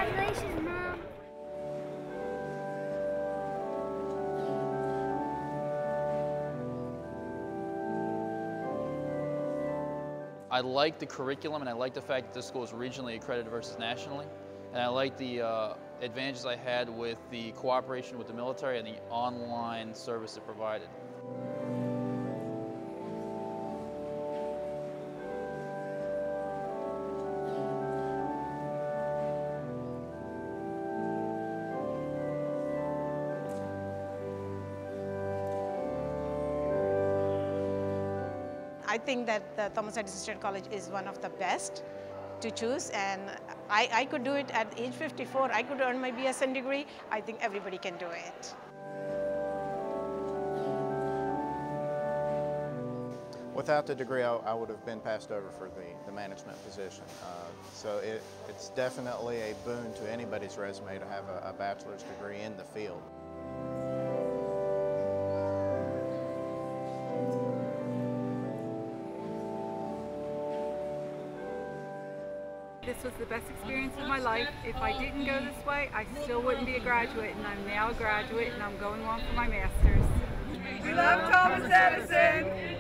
Congratulations, Mom. I like the curriculum, and I like the fact that this school is regionally accredited versus nationally. And I like the advantages I had with the cooperation with the military and the online service it provided. I think that the Thomas Edison State College is one of the best to choose, and I could do it at age 54. I could earn my BSN degree. I think everybody can do it. Without the degree, I would have been passed over for the management position. So it's definitely a boon to anybody's resume to have a bachelor's degree in the field. This was the best experience of my life. If I didn't go this way, I still wouldn't be a graduate, and I'm now a graduate, and I'm going on for my master's. We love Thomas Edison!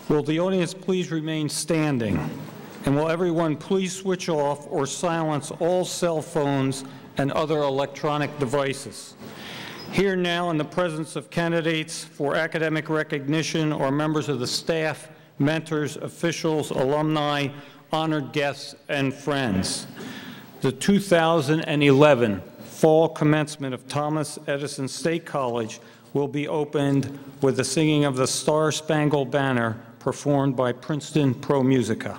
Will the audience please remain standing? And will everyone please switch off or silence all cell phones and other electronic devices? Here now in the presence of candidates for academic recognition or members of the staff, mentors, officials, alumni, honored guests, and friends. The 2011 fall commencement of Thomas Edison State College will be opened with the singing of the Star-Spangled Banner performed by Princeton Pro Musica.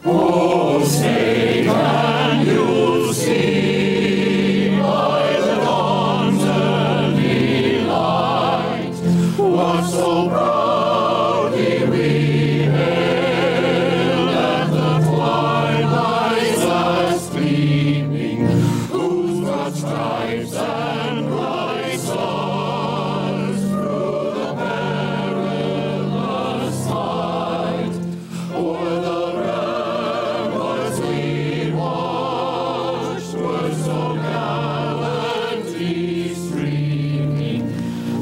Oh, say can you see by the dawn's early light what so proudly we hailed at the twilight's last gleaming, whose broad stripes and bright stars through the perilous fight o'er the ramparts we watched were so gallantly streaming,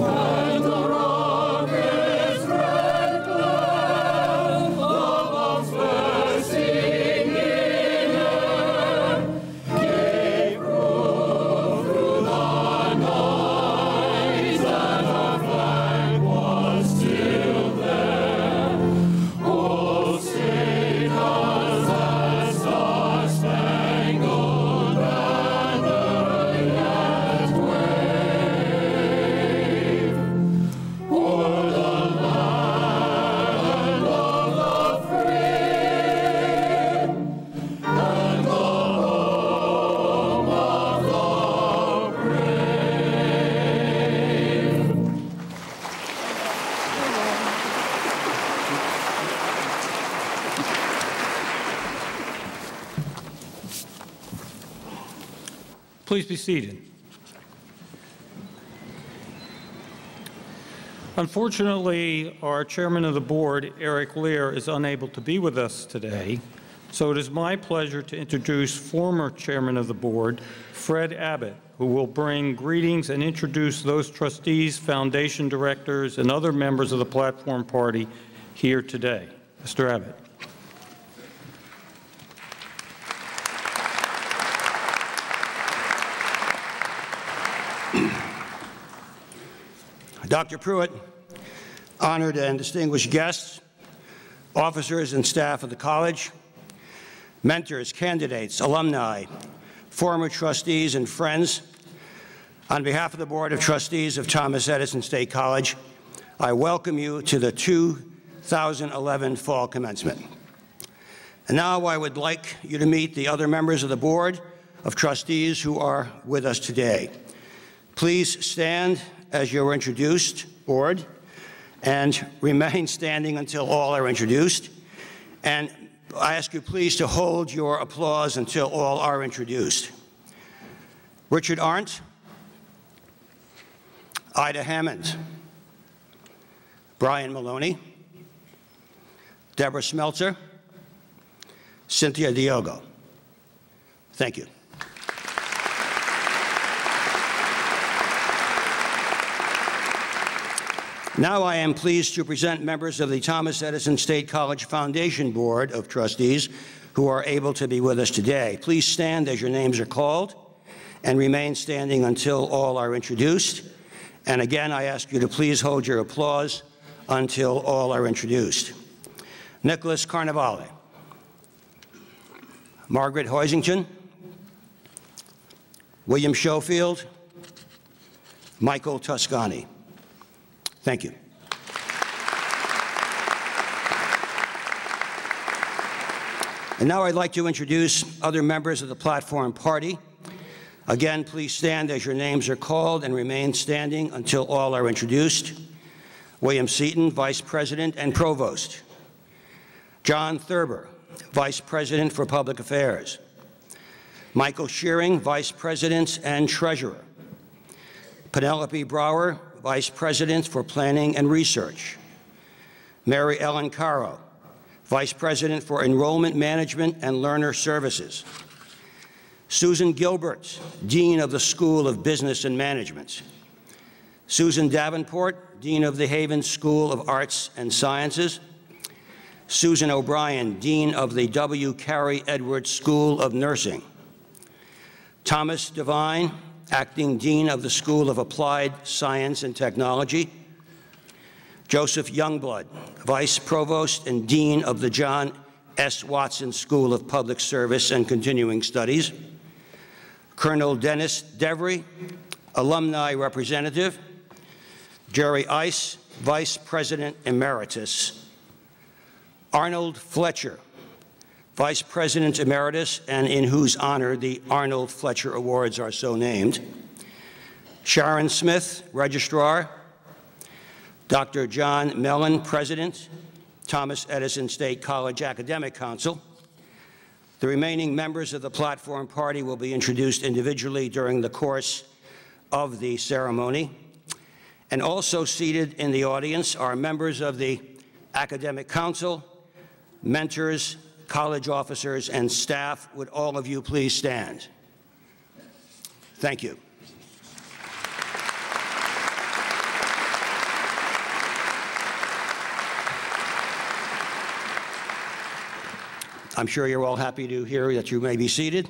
and the rocket's red glare above bursting in air gave proof through the night that our flag was still there. Oh, say does that star-spangled banner yet wave o'er the land of the free and the home of the brave? Please be seated. Unfortunately, our chairman of the board, Eric Lear, is unable to be with us today, so it is my pleasure to introduce former chairman of the board, Fred Abbott, who will bring greetings and introduce those trustees, foundation directors, and other members of the platform party here today. Mr. Abbott. Dr. Pruitt, honored and distinguished guests, officers and staff of the college, mentors, candidates, alumni, former trustees, and friends, on behalf of the Board of Trustees of Thomas Edison State College, I welcome you to the 2011 fall commencement. And now I would like you to meet the other members of the Board of Trustees who are with us today. Please stand as you are introduced, board, and remain standing until all are introduced. And I ask you please to hold your applause until all are introduced. Richard Arndt, Ida Hammond, Brian Maloney, Deborah Smeltzer, Cynthia Diogo. Thank you. Now I am pleased to present members of the Thomas Edison State College Foundation Board of Trustees who are able to be with us today. Please stand as your names are called and remain standing until all are introduced. And again, I ask you to please hold your applause until all are introduced. Nicholas Carnevale, Margaret Hoisington, William Schofield, Michael Toscani. Thank you. And now I'd like to introduce other members of the platform party. Again, please stand as your names are called and remain standing until all are introduced. William Seaton, Vice President and Provost. John Thurber, Vice President for Public Affairs. Michael Shearing, Vice President and Treasurer. Penelope Brower, Vice President for Planning and Research. Mary Ellen Caro, Vice President for Enrollment Management and Learner Services. Susan Gilbert, Dean of the School of Business and Management. Susan Davenport, Dean of the Haven School of Arts and Sciences. Susan O'Brien, Dean of the W. Carey Edwards School of Nursing. Thomas Devine, Acting Dean of the School of Applied Science and Technology. Joseph Youngblood, Vice Provost and Dean of the John S. Watson School of Public Service and Continuing Studies. Colonel Dennis Devery, Alumni Representative. Jerry Ice, Vice President Emeritus. Arnold Fletcher, Vice President Emeritus, and in whose honor the Arnold Fletcher Awards are so named. Sharon Smith, Registrar. Dr. John Mellon, President, Thomas Edison State College Academic Council. The remaining members of the platform party will be introduced individually during the course of the ceremony. And also seated in the audience are members of the Academic Council, mentors, college officers, and staff. Would all of you please stand? Thank you. I'm sure you're all happy to hear that you may be seated.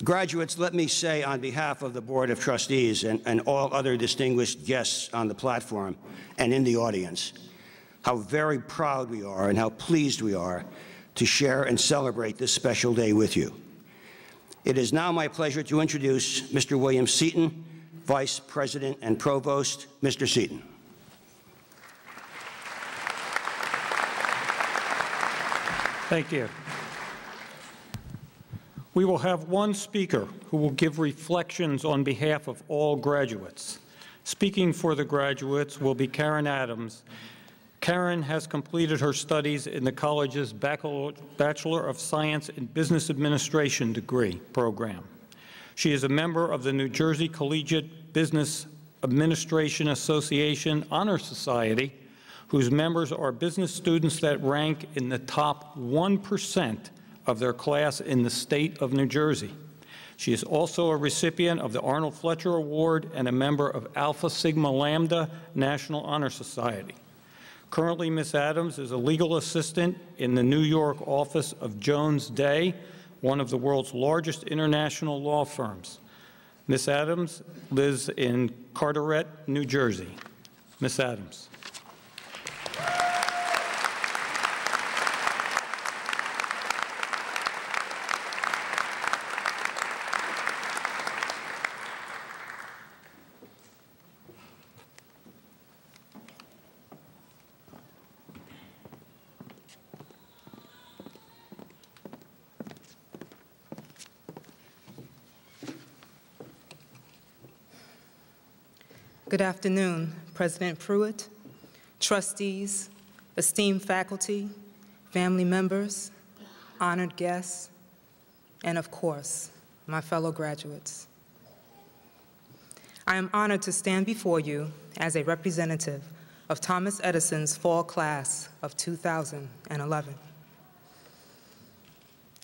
Graduates, let me say on behalf of the Board of Trustees and all other distinguished guests on the platform and in the audience, how very proud we are and how pleased we are to share and celebrate this special day with you. It is now my pleasure to introduce Mr. William Seaton, Vice President and Provost. Mr. Seaton. Thank you. We will have one speaker who will give reflections on behalf of all graduates. Speaking for the graduates will be Karen Adams. Karen has completed her studies in the college's Bachelor of Science in Business Administration degree program. She is a member of the New Jersey Collegiate Business Administration Association Honor Society, whose members are business students that rank in the top 1% of their class in the state of New Jersey. She is also a recipient of the Arnold Fletcher Award and a member of Alpha Sigma Lambda National Honor Society. Currently, Ms. Adams is a legal assistant in the New York office of Jones Day, one of the world's largest international law firms. Ms. Adams lives in Carteret, New Jersey. Ms. Adams. Good afternoon, President Pruitt, trustees, esteemed faculty, family members, honored guests, and of course, my fellow graduates. I am honored to stand before you as a representative of Thomas Edison's fall class of 2011.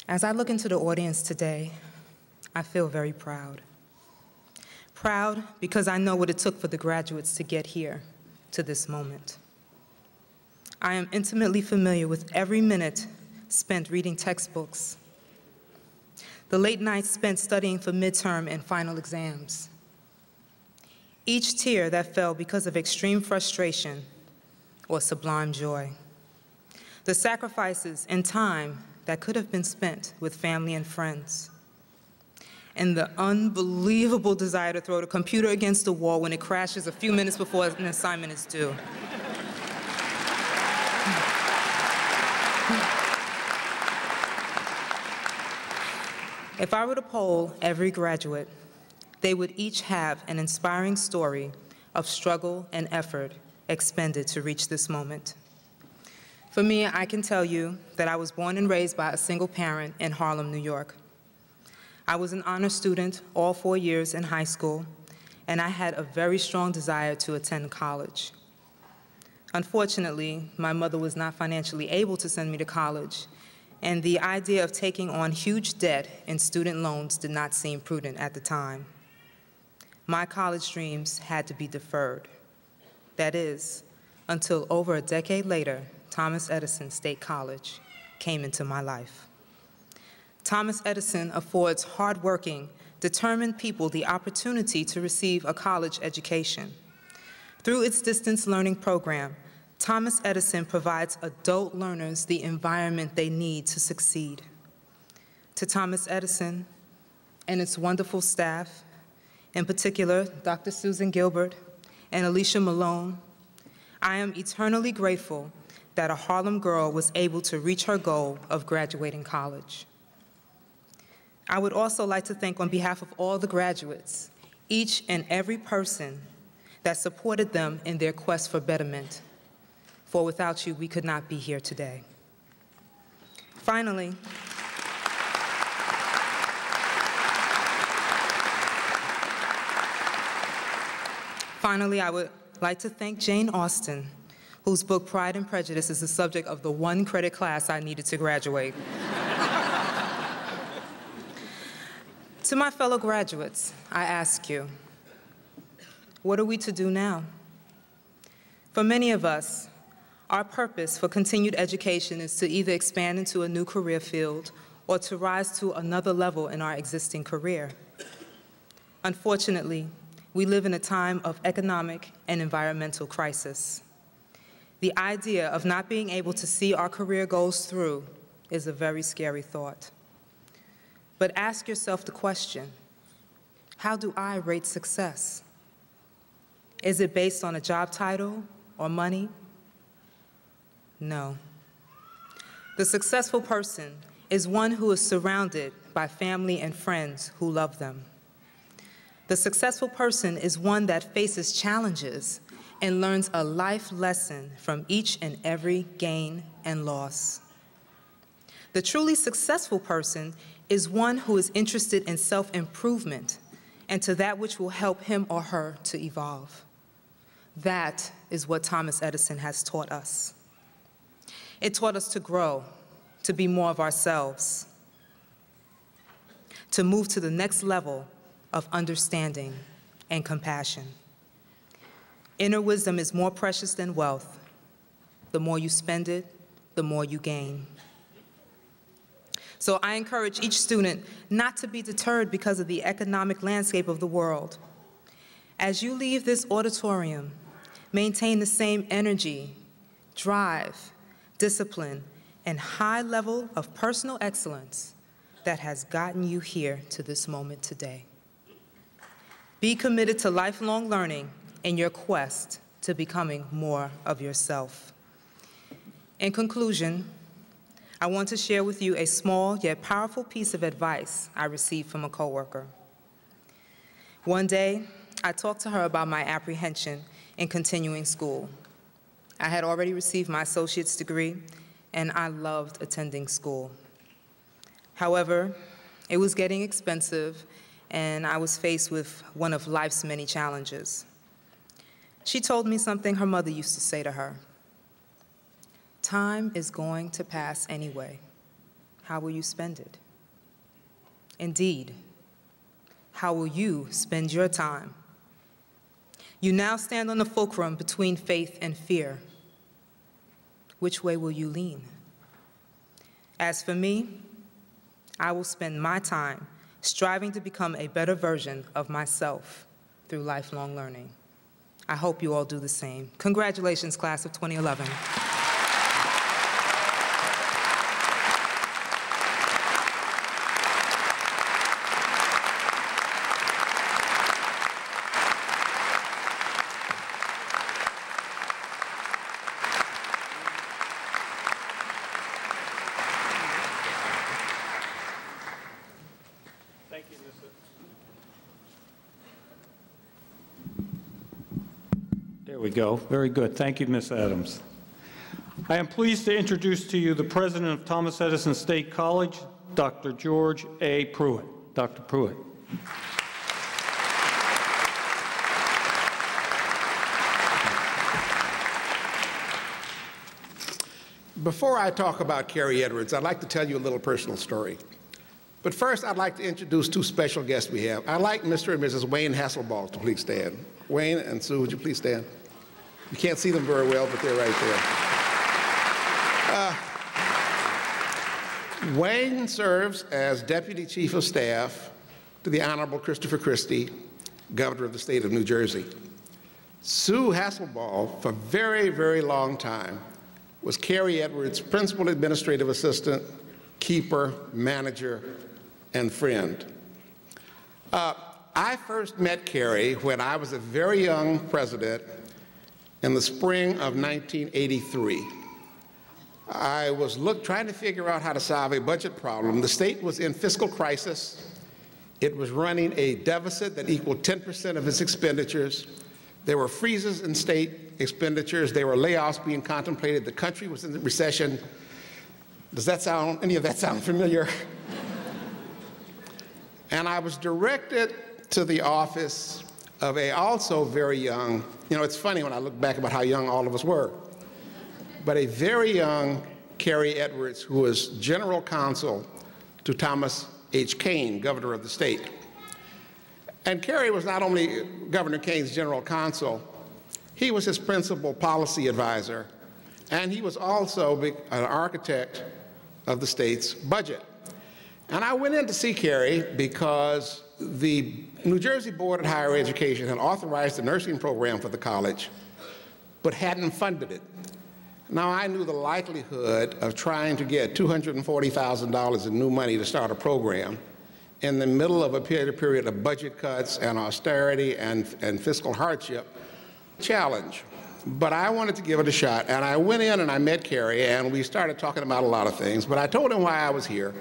As I look into the audience today, I feel very proud. Proud because I know what it took for the graduates to get here to this moment. I am intimately familiar with every minute spent reading textbooks, the late nights spent studying for midterm and final exams, each tear that fell because of extreme frustration or sublime joy, the sacrifices and time that could have been spent with family and friends, and the unbelievable desire to throw the computer against the wall when it crashes a few minutes before an assignment is due. If I were to poll every graduate, they would each have an inspiring story of struggle and effort expended to reach this moment. For me, I can tell you that I was born and raised by a single parent in Harlem, New York. I was an honor student all 4 years in high school, and I had a very strong desire to attend college. Unfortunately, my mother was not financially able to send me to college, and the idea of taking on huge debt in student loans did not seem prudent at the time. My college dreams had to be deferred. That is, until over a decade later, Thomas Edison State College came into my life. Thomas Edison affords hardworking, determined people the opportunity to receive a college education. Through its distance learning program, Thomas Edison provides adult learners the environment they need to succeed. To Thomas Edison and its wonderful staff, in particular, Dr. Susan Gilbert and Alicia Malone, I am eternally grateful that a Harlem girl was able to reach her goal of graduating college. I would also like to thank, on behalf of all the graduates, each and every person that supported them in their quest for betterment. For without you, we could not be here today. Finally, I would like to thank Jane Austen, whose book Pride and Prejudice is the subject of the one credit class I needed to graduate. To my fellow graduates, I ask you, what are we to do now? For many of us, our purpose for continued education is to either expand into a new career field or to rise to another level in our existing career. Unfortunately, we live in a time of economic and environmental crisis. The idea of not being able to see our career goals through is a very scary thought. But ask yourself the question, how do I rate success? Is it based on a job title or money? No. The successful person is one who is surrounded by family and friends who love them. The successful person is one that faces challenges and learns a life lesson from each and every gain and loss. The truly successful person is one who is interested in self-improvement and to that which will help him or her to evolve. That is what Thomas Edison has taught us. It taught us to grow, to be more of ourselves, to move to the next level of understanding and compassion. Inner wisdom is more precious than wealth. The more you spend it, the more you gain. So I encourage each student not to be deterred because of the economic landscape of the world. As you leave this auditorium, maintain the same energy, drive, discipline, and high level of personal excellence that has gotten you here to this moment today. Be committed to lifelong learning in your quest to becoming more of yourself. In conclusion, I want to share with you a small yet powerful piece of advice I received from a coworker. One day, I talked to her about my apprehension in continuing school. I had already received my associate's degree, and I loved attending school. However, it was getting expensive, and I was faced with one of life's many challenges. She told me something her mother used to say to her. Time is going to pass anyway. How will you spend it? Indeed, how will you spend your time? You now stand on the fulcrum between faith and fear. Which way will you lean? As for me, I will spend my time striving to become a better version of myself through lifelong learning. I hope you all do the same. Congratulations, class of 2011. There we go. Very good. Thank you, Ms. Adams. I am pleased to introduce to you the president of Thomas Edison State College, Dr. George A. Pruitt. Dr. Pruitt. Before I talk about Carrie Edwards, I'd like to tell you a little personal story. But first, I'd like to introduce two special guests we have. I'd like Mr. and Mrs. Wayne Hasselbalch to please stand. Wayne and Sue, would you please stand? You can't see them very well, but they're right there. Wayne serves as Deputy Chief of Staff to the Honorable Christopher Christie, Governor of the State of New Jersey. Sue Hasselbalch, for a very, very long time, was Carrie Edwards' Principal Administrative Assistant, keeper, manager, and friend. I first met Carrie when I was a very young president in the spring of 1983. I was trying to figure out how to solve a budget problem. The state was in fiscal crisis. It was running a deficit that equaled 10% of its expenditures. There were freezes in state expenditures. There were layoffs being contemplated. The country was in recession. Does any of that sound familiar? And I was directed to the office of a also very young, it's funny when I look back about how young all of us were, but a very young Carrie Edwards, who was general counsel to Thomas H. Kane, governor of the state. And Carrie was not only Governor Kane's general counsel, he was his principal policy advisor, and he was also an architect of the state's budget. And I went in to see Carrie because the New Jersey Board of Higher Education had authorized a nursing program for the college, but hadn't funded it. Now, I knew the likelihood of trying to get $240,000 in new money to start a program in the middle of a period of budget cuts and austerity and fiscal hardship, challenge. But I wanted to give it a shot, and I went in and I met Carrie, and we started talking about a lot of things, but I told him why I was here.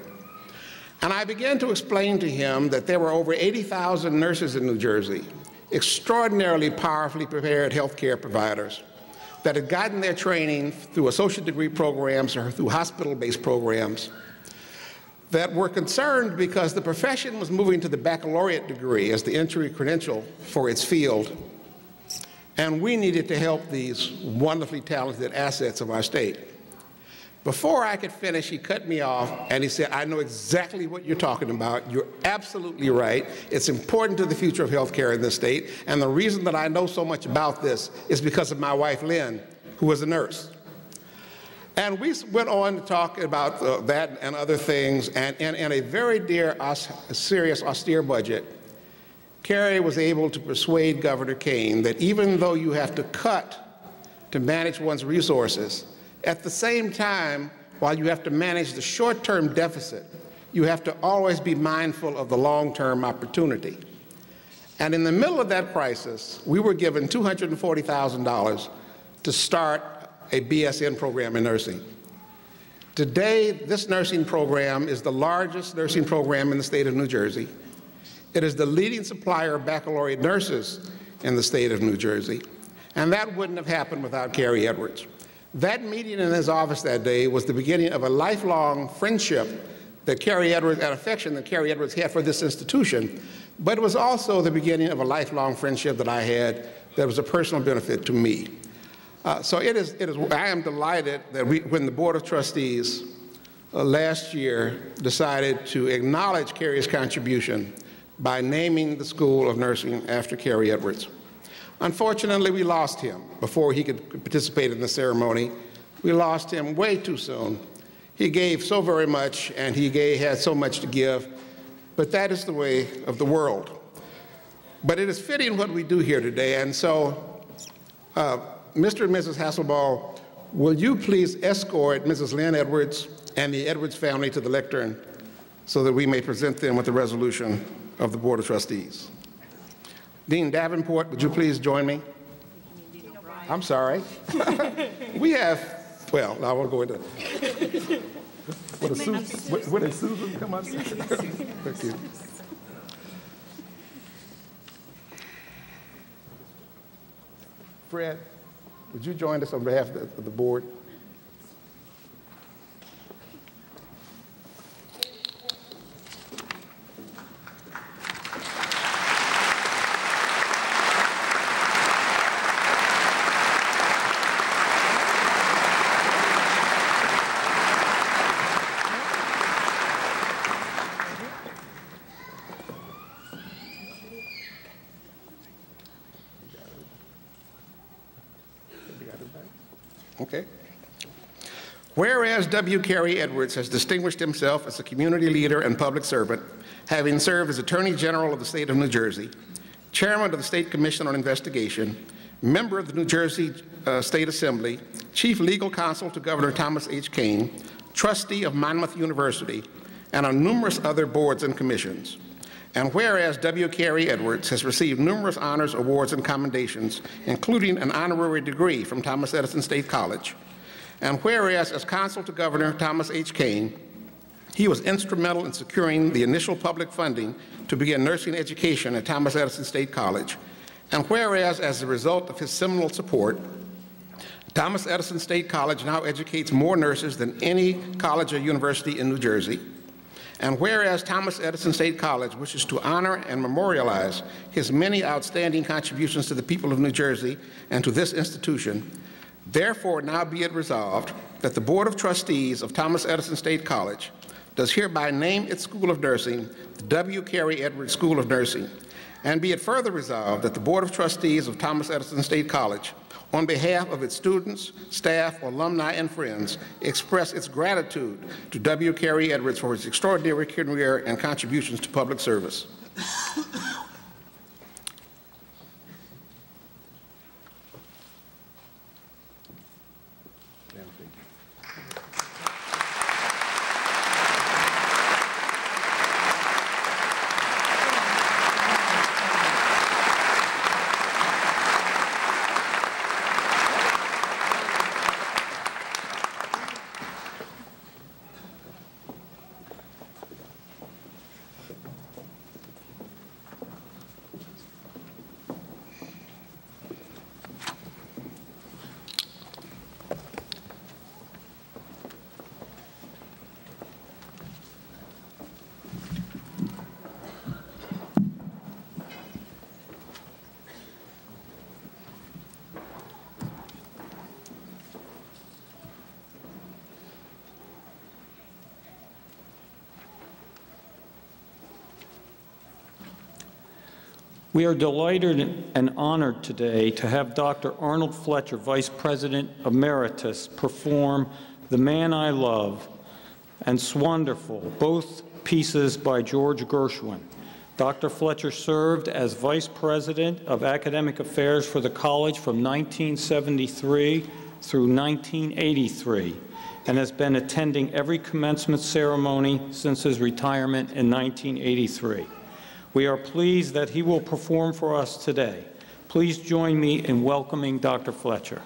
And I began to explain to him that there were over 80,000 nurses in New Jersey, extraordinarily powerfully prepared healthcare providers that had gotten their training through associate degree programs or through hospital-based programs, that were concerned because the profession was moving to the baccalaureate degree as the entry credential for its field, and we needed to help these wonderfully talented assets of our state. Before I could finish, he cut me off and he said, I know exactly what you're talking about. You're absolutely right. It's important to the future of healthcare in this state, and the reason that I know so much about this is because of my wife, Lynn, who was a nurse. And we went on to talk about that and other things, and in a very serious, austere budget, Carrie was able to persuade Governor Kane that even though you have to cut to manage one's resources, at the same time, while you have to manage the short-term deficit, you have to always be mindful of the long-term opportunity. And in the middle of that crisis, we were given $240,000 to start a BSN program in nursing. Today, this nursing program is the largest nursing program in the state of New Jersey. It is the leading supplier of baccalaureate nurses in the state of New Jersey. And that wouldn't have happened without Carrie Edwards. That meeting in his office that day was the beginning of a lifelong friendship that Carrie Edwards, and affection that Carrie Edwards had for this institution, but it was also the beginning of a lifelong friendship that I had that was a personal benefit to me. So I am delighted that when the Board of Trustees last year decided to acknowledge Carrie's contribution by naming the School of Nursing after Carrie Edwards. Unfortunately, we lost him before he could participate in the ceremony. We lost him way too soon. He gave so very much, and he had so much to give, but that is the way of the world. But it is fitting what we do here today, and so Mr. and Mrs. Hasselbaugh, will you please escort Mrs. Lynn Edwards and the Edwards family to the lectern so that we may present them with the resolution of the Board of Trustees. Dean Davenport, would you please join me? I'm sorry. We have, well, I won't go into that. Would Susan come up? Thank you. Fred, would you join us on behalf of the board? Okay. Whereas W. Carey Edwards has distinguished himself as a community leader and public servant, having served as Attorney General of the state of New Jersey, Chairman of the State Commission on Investigation, member of the New Jersey State Assembly, Chief Legal Counsel to Governor Thomas H. Kane, Trustee of Monmouth University, and on numerous other boards and commissions. And whereas W. Carey Edwards has received numerous honors, awards, and commendations, including an honorary degree from Thomas Edison State College, and whereas as counsel to Governor Thomas H. Kane, he was instrumental in securing the initial public funding to begin nursing education at Thomas Edison State College, and whereas as a result of his seminal support, Thomas Edison State College now educates more nurses than any college or university in New Jersey. And whereas Thomas Edison State College wishes to honor and memorialize his many outstanding contributions to the people of New Jersey and to this institution, therefore now be it resolved that the Board of Trustees of Thomas Edison State College does hereby name its School of Nursing the W. Carey Edwards School of Nursing, and be it further resolved that the Board of Trustees of Thomas Edison State College, on behalf of its students, staff, alumni, and friends, express its gratitude to W. Carey Edwards for his extraordinary career and contributions to public service. We are delighted and honored today to have Dr. Arnold Fletcher, Vice President Emeritus, perform The Man I Love and Swonderful, both pieces by George Gershwin. Dr. Fletcher served as Vice President of Academic Affairs for the college from 1973 through 1983 and has been attending every commencement ceremony since his retirement in 1983. We are pleased that he will perform for us today. Please join me in welcoming Dr. Fletcher.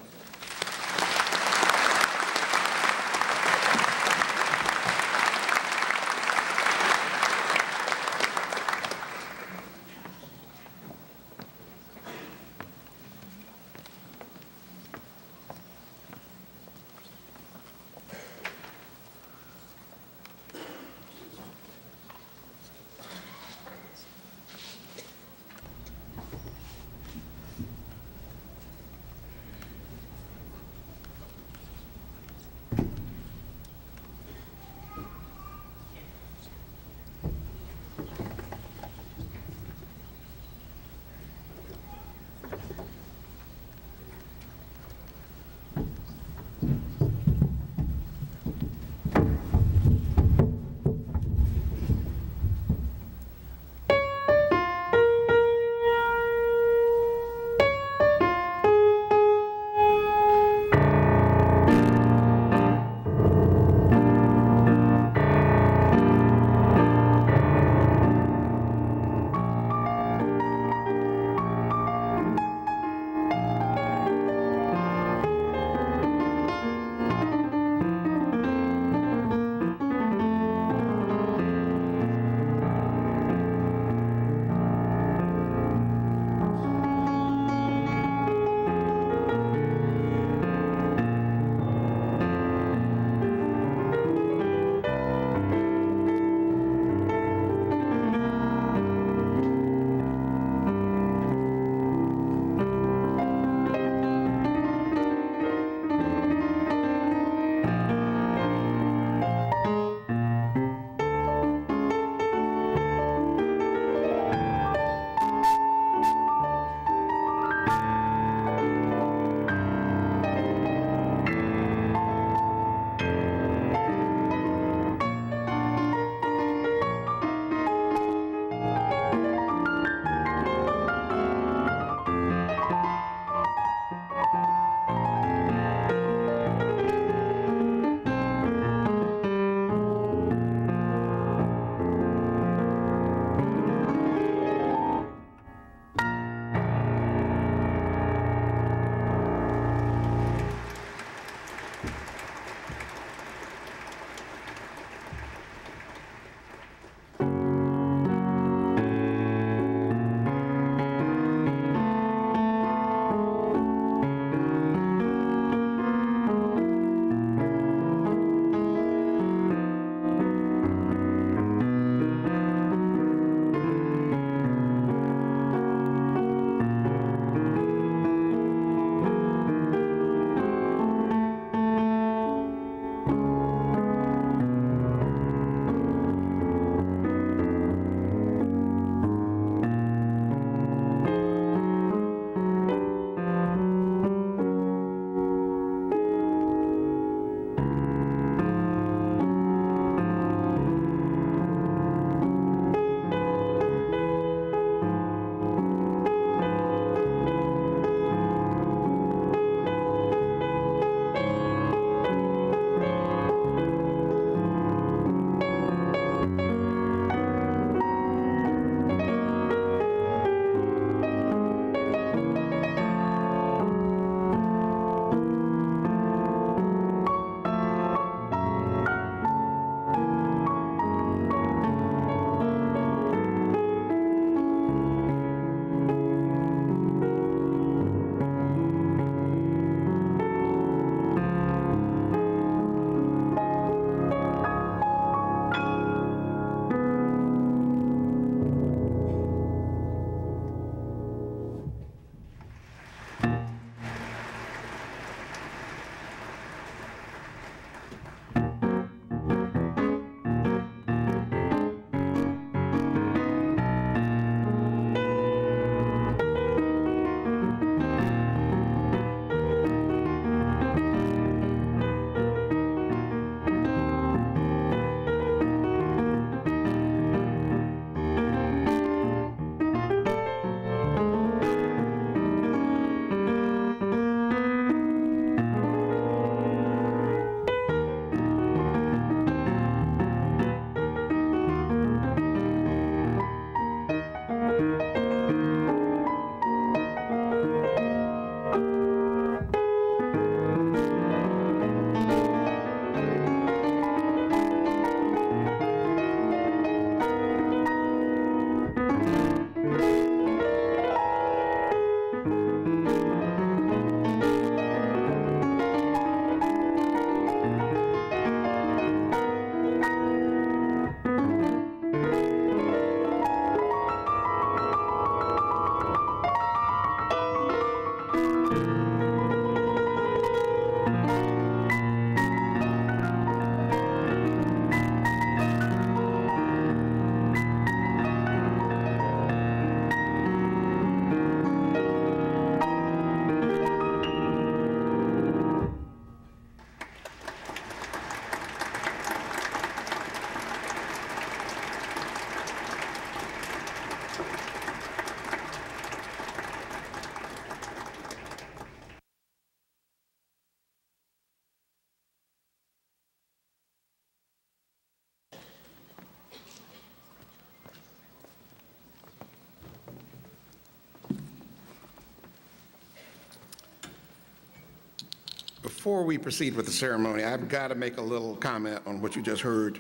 Before we proceed with the ceremony, I've got to make a little comment on what you just heard.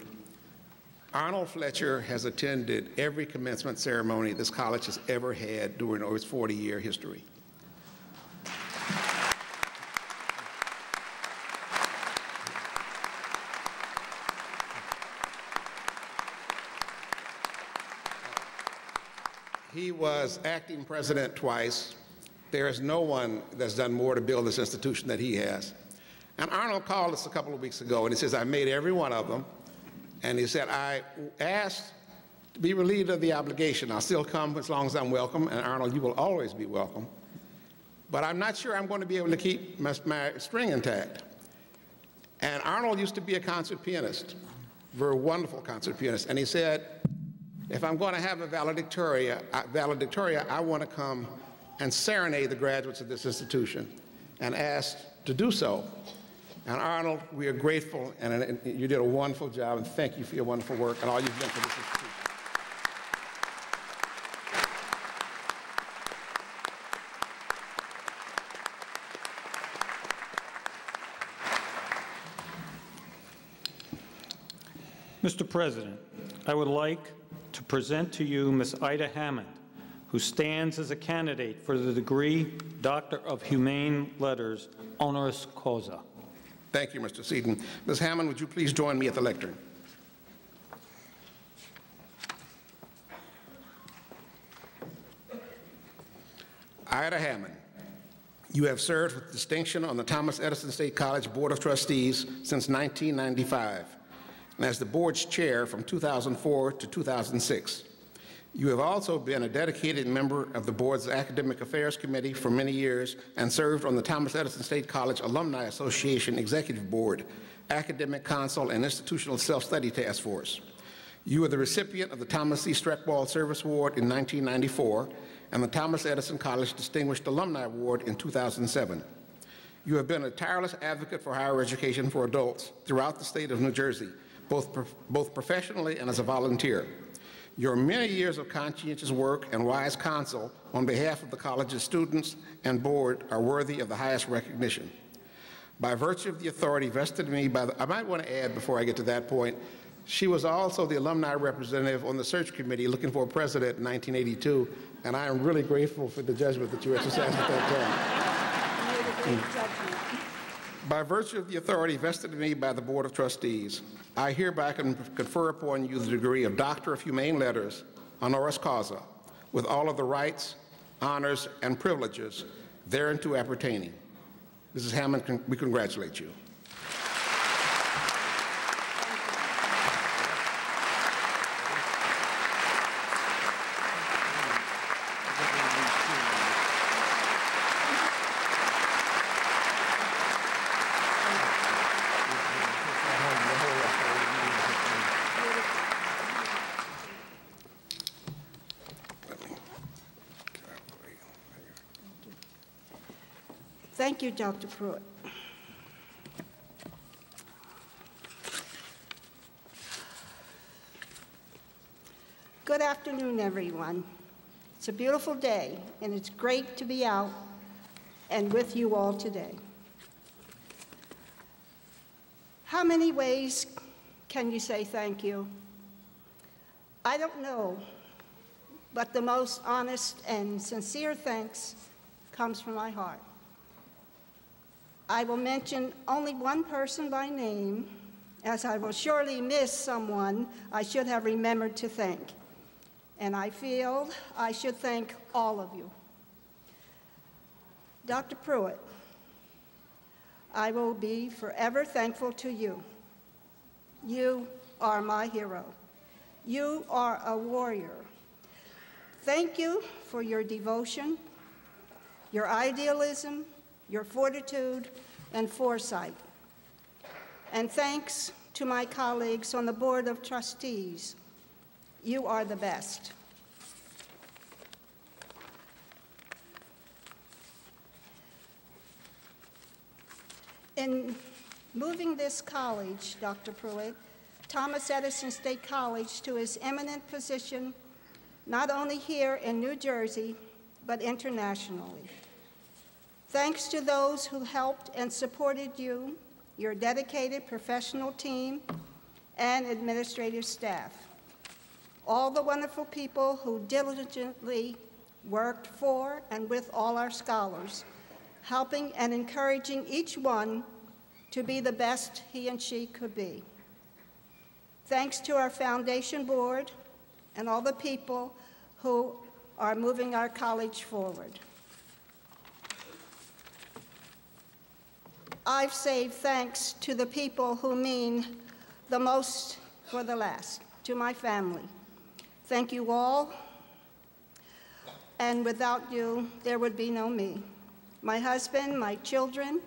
Arnold Fletcher has attended every commencement ceremony this college has ever had during its 40-year history. He was acting president twice. There is no one that's done more to build this institution than he has. And Arnold called us a couple of weeks ago, and he says, I made every one of them. And he said, I asked to be relieved of the obligation. I'll still come as long as I'm welcome. And Arnold, you will always be welcome. But I'm not sure I'm going to be able to keep my string intact. And Arnold used to be a concert pianist, very wonderful concert pianist. And he said, if I'm going to have a valedictoria, I want to come and serenade the graduates of this institution, and asked to do so. And Arnold, we are grateful, and you did a wonderful job, and thank you for your wonderful work and all you've done for this Mr. institution. President, I would like to present to you Ms. Ida Hammond, who stands as a candidate for the degree Doctor of Humane Letters, honoris causa. Thank you, Mr. Seaton. Ms. Hammond, would you please join me at the lectern? Ida Hammond, you have served with distinction on the Thomas Edison State College Board of Trustees since 1995, and as the board's chair from 2004 to 2006. You have also been a dedicated member of the board's Academic Affairs Committee for many years and served on the Thomas Edison State College Alumni Association Executive Board, Academic Council, and Institutional Self-Study Task Force. You were the recipient of the Thomas C. Streckball Service Award in 1994 and the Thomas Edison College Distinguished Alumni Award in 2007. You have been a tireless advocate for higher education for adults throughout the state of New Jersey, both professionally and as a volunteer. Your many years of conscientious work and wise counsel on behalf of the college's students and board are worthy of the highest recognition. By virtue of the authority vested in me by I might want to add before I get to that point, she was also the alumni representative on the search committee looking for a president in 1982, and I am really grateful for the judgment that you exercised at that time. By virtue of the authority vested in me by the Board of Trustees, I hereby confer upon you the degree of Doctor of Humane Letters, honoris causa, with all of the rights, honors, and privileges thereunto appertaining. Mrs. Hammond, we congratulate you. Thank you, Dr. Pruitt. Good afternoon, everyone. It's a beautiful day, and it's great to be out and with you all today. How many ways can you say thank you? I don't know, but the most honest and sincere thanks comes from my heart. I will mention only one person by name, as I will surely miss someone I should have remembered to thank. And I feel I should thank all of you. Dr. Pruitt, I will be forever thankful to you. You are my hero. You are a warrior. Thank you for your devotion, your idealism, your fortitude and foresight. And thanks to my colleagues on the Board of Trustees. You are the best. In moving this college, Dr. Pruitt, Thomas Edison State College, to its eminent position, not only here in New Jersey, but internationally. Thanks to those who helped and supported you, your dedicated professional team, and administrative staff. All the wonderful people who diligently worked for and with all our scholars, helping and encouraging each one to be the best he and she could be. Thanks to our foundation board and all the people who are moving our college forward. I've saved thanks to the people who mean the most for the last, to my family. Thank you all, and without you, there would be no me. My husband, my children,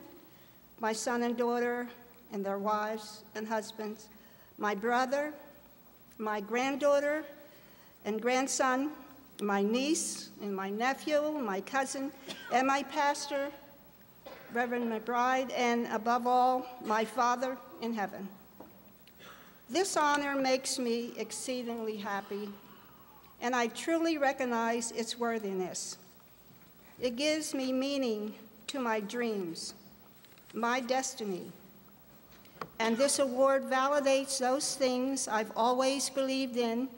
my son and daughter, and their wives and husbands, my brother, my granddaughter and grandson, my niece and my nephew, my cousin, and my pastor, Reverend McBride, and above all, my Father in heaven. This honor makes me exceedingly happy, and I truly recognize its worthiness. It gives me meaning to my dreams, my destiny, and this award validates those things I've always believed in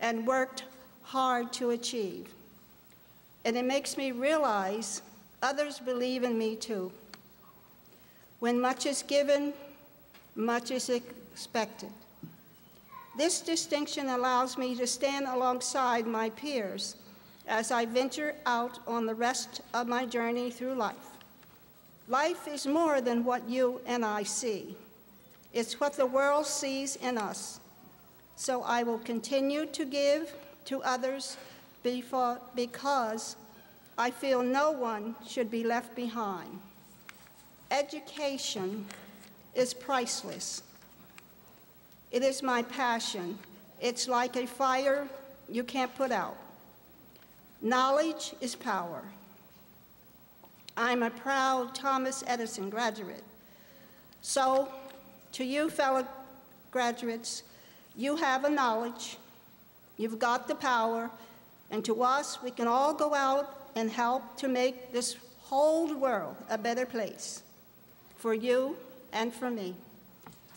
and worked hard to achieve. And it makes me realize others believe in me too. When much is given, much is expected. This distinction allows me to stand alongside my peers as I venture out on the rest of my journey through life. Life is more than what you and I see. It's what the world sees in us. So I will continue to give to others because I feel no one should be left behind. Education is priceless. It is my passion. It's like a fire you can't put out. Knowledge is power. I'm a proud Thomas Edison graduate. So, to you fellow graduates, you have a knowledge, you've got the power, and to us, we can all go out and help to make this whole world a better place for you and for me.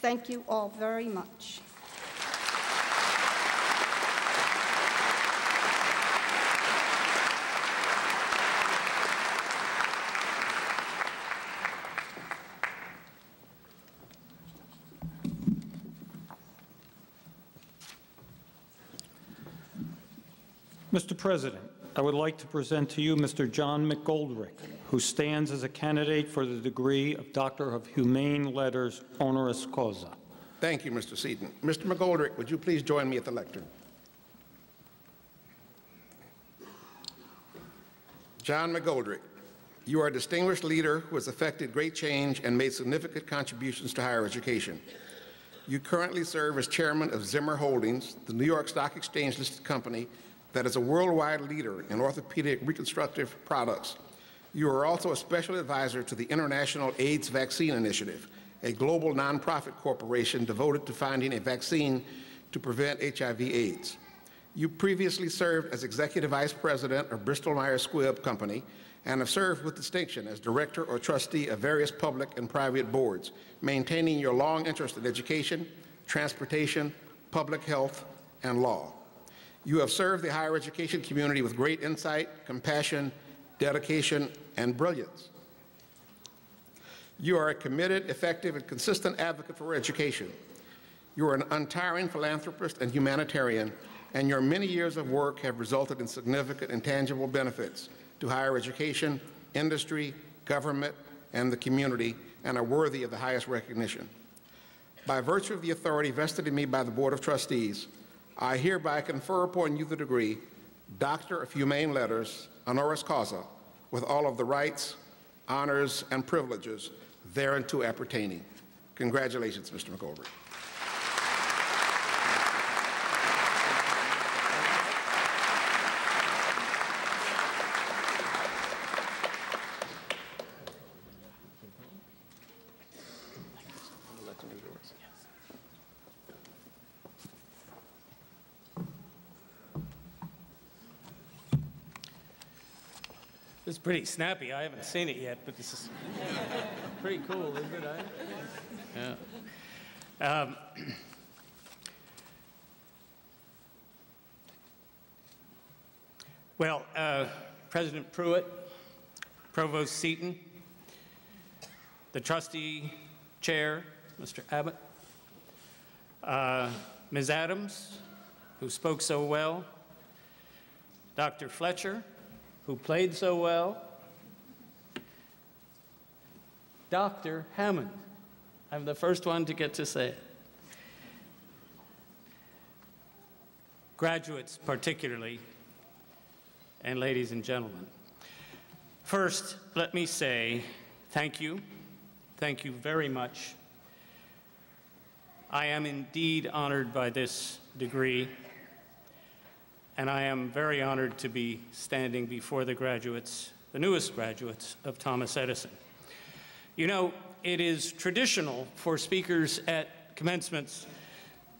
Thank you all very much. Mr. President, I would like to present to you Mr. John McGoldrick, who stands as a candidate for the degree of Doctor of Humane Letters, honoris causa. Thank you, Mr. Seaton. Mr. McGoldrick, would you please join me at the lectern? John McGoldrick, you are a distinguished leader who has effected great change and made significant contributions to higher education. You currently serve as chairman of Zimmer Holdings, the New York Stock Exchange-listed company that is a worldwide leader in orthopedic reconstructive products. You are also a special advisor to the International AIDS Vaccine Initiative, a global nonprofit corporation devoted to finding a vaccine to prevent HIV/AIDS. You previously served as executive vice president of Bristol-Myers Squibb Company and have served with distinction as director or trustee of various public and private boards, maintaining your long interest in education, transportation, public health, and law. You have served the higher education community with great insight, compassion, dedication, and brilliance. You are a committed, effective, and consistent advocate for education. You are an untiring philanthropist and humanitarian, and your many years of work have resulted in significant and tangible benefits to higher education, industry, government, and the community, and are worthy of the highest recognition. By virtue of the authority vested in me by the Board of Trustees, I hereby confer upon you the degree Doctor of Humane Letters, honoris causa, with all of the rights, honors, and privileges thereunto appertaining. Congratulations, Mr. McGoldrick. This is pretty snappy. I haven't seen it yet, but this is pretty cool, isn't it? Yeah. Well, President Pruitt, Provost Seaton, the trustee chair, Mr. Abbott, Ms. Adams, who spoke so well, Dr. Fletcher, who played so well, Dr. Hammond. I'm the first one to get to say it. Graduates particularly, and ladies and gentlemen. First, let me say thank you. Thank you very much. I am indeed honored by this degree, and I am very honored to be standing before the graduates, the newest graduates of Thomas Edison. You know, it is traditional for speakers at commencements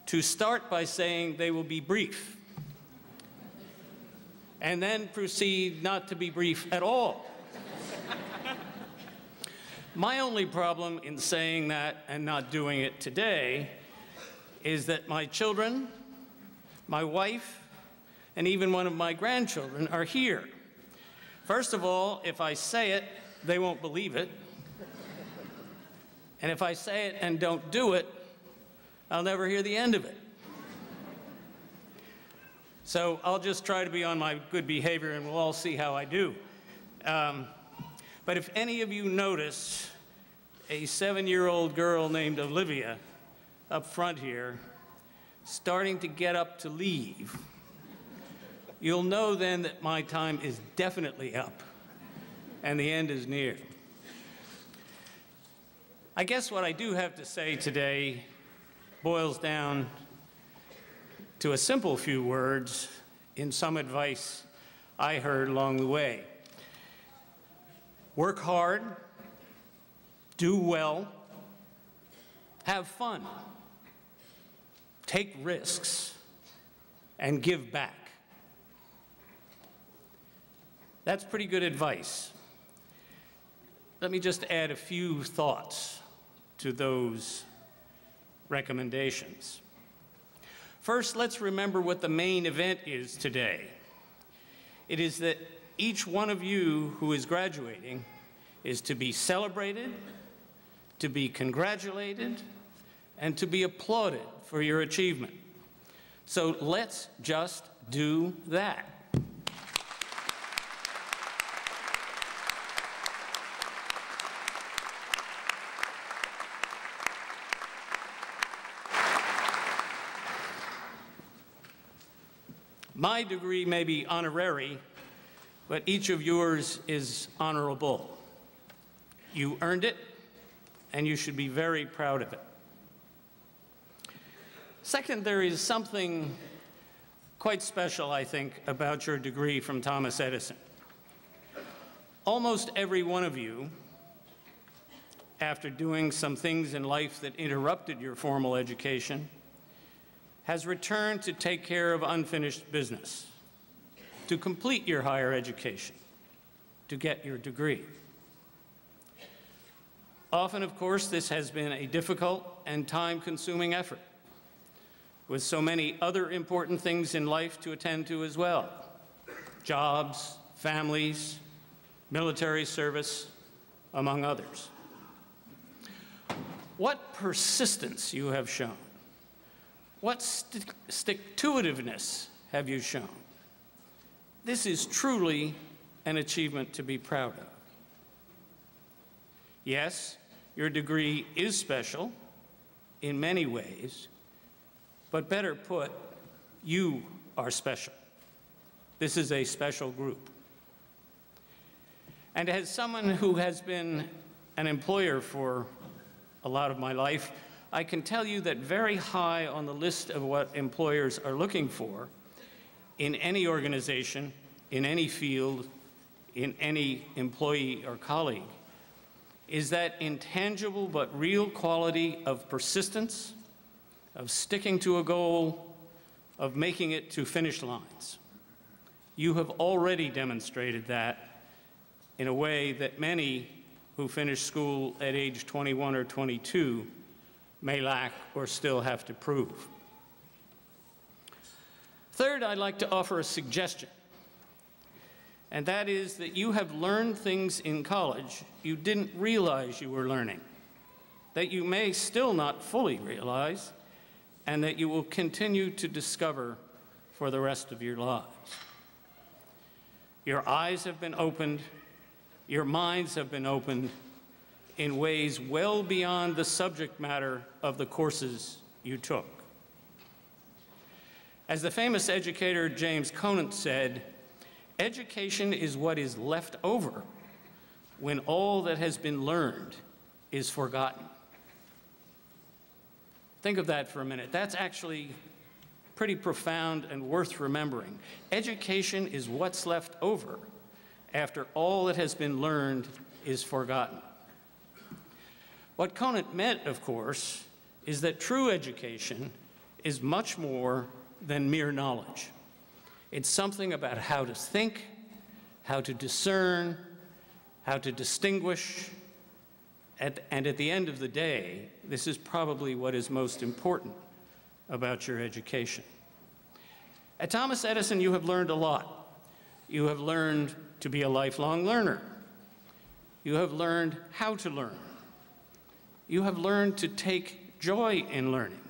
to start by saying they will be brief, and then proceed not to be brief at all. My only problem in saying that and not doing it today is that my children, my wife, and even one of my grandchildren are here. First of all, if I say it, they won't believe it. And if I say it and don't do it, I'll never hear the end of it. So I'll just try to be on my good behavior, and we'll all see how I do. But if any of you notice a 7-year-old girl named Olivia up front here starting to get up to leave, you'll know then that my time is definitely up and the end is near. I guess what I do have to say today boils down to a simple few words in some advice I heard along the way. Work hard, do well, have fun, take risks, and give back. That's pretty good advice. Let me just add a few thoughts to those recommendations. First, let's remember what the main event is today. It is that each one of you who is graduating is to be celebrated, to be congratulated, and to be applauded for your achievement. So let's just do that. My degree may be honorary, but each of yours is honorable. You earned it, and you should be very proud of it. Second, there is something quite special, I think, about your degree from Thomas Edison. Almost every one of you, after doing some things in life that interrupted your formal education, has returned to take care of unfinished business, to complete your higher education, to get your degree. Often, of course, this has been a difficult and time-consuming effort, with so many other important things in life to attend to as well: jobs, families, military service, among others. What persistence you have shown. What stick-to-itiveness have you shown? This is truly an achievement to be proud of. Yes, your degree is special in many ways, but better put, you are special. This is a special group. And as someone who has been an employer for a lot of my life, I can tell you that very high on the list of what employers are looking for in any organization, in any field, in any employee or colleague, is that intangible but real quality of persistence, of sticking to a goal, of making it to finish lines. You have already demonstrated that, in a way that many who finish school at age 21 or 22 may lack or still have to prove. Third, I'd like to offer a suggestion, and that is that you have learned things in college you didn't realize you were learning, that you may still not fully realize, and that you will continue to discover for the rest of your lives. Your eyes have been opened, your minds have been opened in ways well beyond the subject matter of the courses you took. As the famous educator James Conant said, education is what is left over when all that has been learned is forgotten. Think of that for a minute. That's actually pretty profound and worth remembering. Education is what's left over after all that has been learned is forgotten. What Conant meant, of course, is that true education is much more than mere knowledge. It's something about how to think, how to discern, how to distinguish, and at the end of the day, this is probably what is most important about your education. At Thomas Edison, you have learned a lot. You have learned to be a lifelong learner. You have learned how to learn. You have learned to take joy in learning.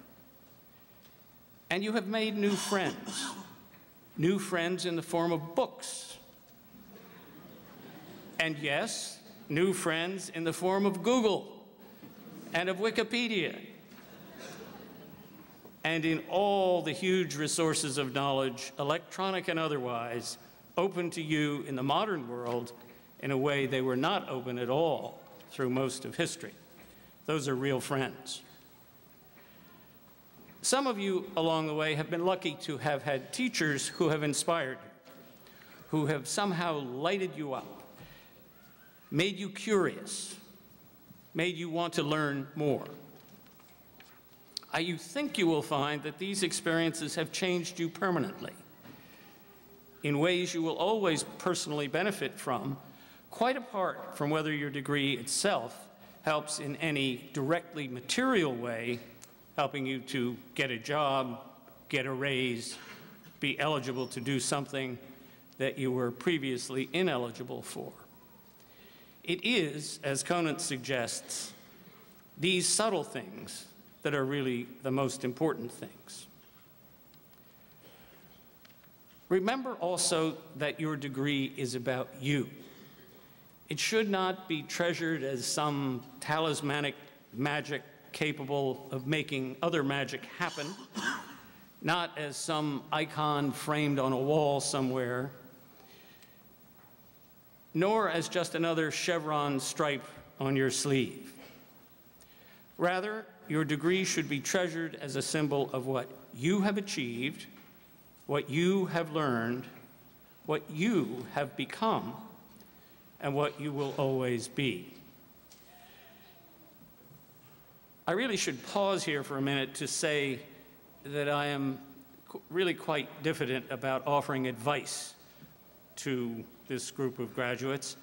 And you have made new friends in the form of books. And yes, new friends in the form of Google and of Wikipedia, and in all the huge resources of knowledge, electronic and otherwise, open to you in the modern world in a way they were not open at all through most of history. Those are real friends. Some of you along the way have been lucky to have had teachers who have inspired you, who have somehow lighted you up, made you curious, made you want to learn more. You think you will find that these experiences have changed you permanently in ways you will always personally benefit from, quite apart from whether your degree itself helps in any directly material way, helping you to get a job, get a raise, be eligible to do something that you were previously ineligible for. It is, as Conant suggests, these subtle things that are really the most important things. Remember also that your degree is about you. It should not be treasured as some talismanic magic capable of making other magic happen, not as some icon framed on a wall somewhere, nor as just another chevron stripe on your sleeve. Rather, your degree should be treasured as a symbol of what you have achieved, what you have learned, what you have become, and what you will always be. I really should pause here for a minute to say that I am really quite diffident about offering advice to this group of graduates.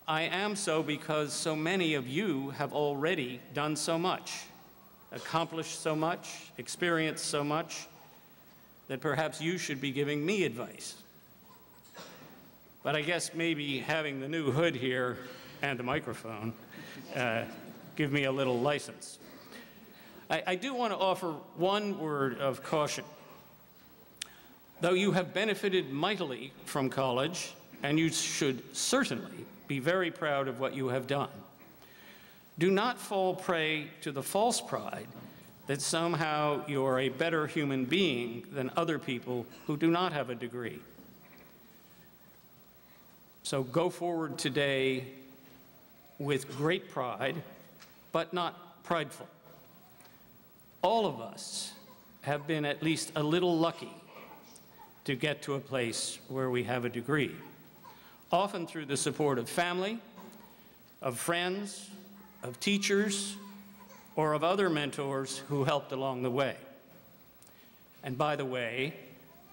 I am so because so many of you have already done so much, accomplished so much, experienced so much, that perhaps you should be giving me advice. But I guess maybe having the new hood here and the microphone give me a little license. I do want to offer one word of caution. Though you have benefited mightily from college, and you should certainly be very proud of what you have done, do not fall prey to the false pride that somehow you are a better human being than other people who do not have a degree. So go forward today with great pride, but not prideful. All of us have been at least a little lucky to get to a place where we have a degree, often through the support of family, of friends, of teachers, or of other mentors who helped along the way. And by the way,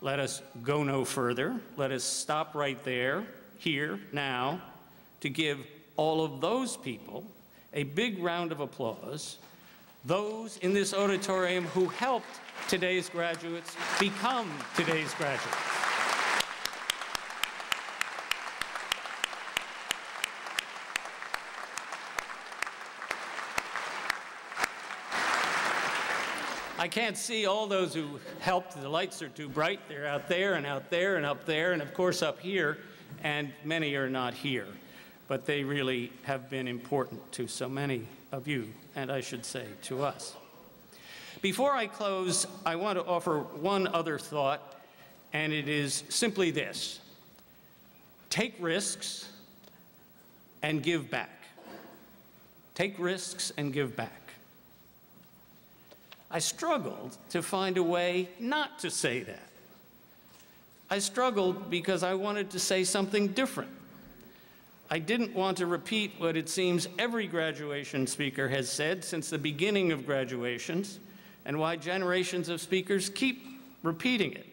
let us go no further. Let us stop right there, here, now, to give all of those people a big round of applause, those in this auditorium who helped today's graduates become today's graduates. I can't see all those who helped. The lights are too bright. They're out there and out there and up there and, of course, up here, and many are not here. But they really have been important to so many of you, and I should say to us. Before I close, I want to offer one other thought, and it is simply this: take risks and give back. Take risks and give back. I struggled to find a way not to say that. I struggled because I wanted to say something different. I didn't want to repeat what it seems every graduation speaker has said since the beginning of graduations, and why generations of speakers keep repeating it.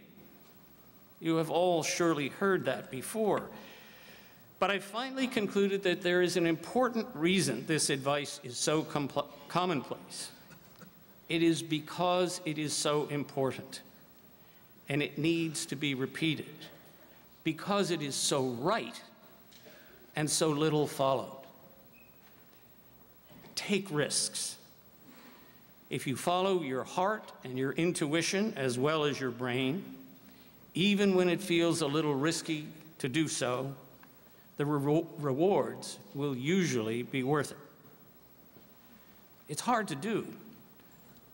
You have all surely heard that before. But I finally concluded that there is an important reason this advice is so commonplace. It is because it is so important, and it needs to be repeated, because it is so right and so little followed. Take risks. If you follow your heart and your intuition as well as your brain, even when it feels a little risky to do so, the rewards will usually be worth it. It's hard to do.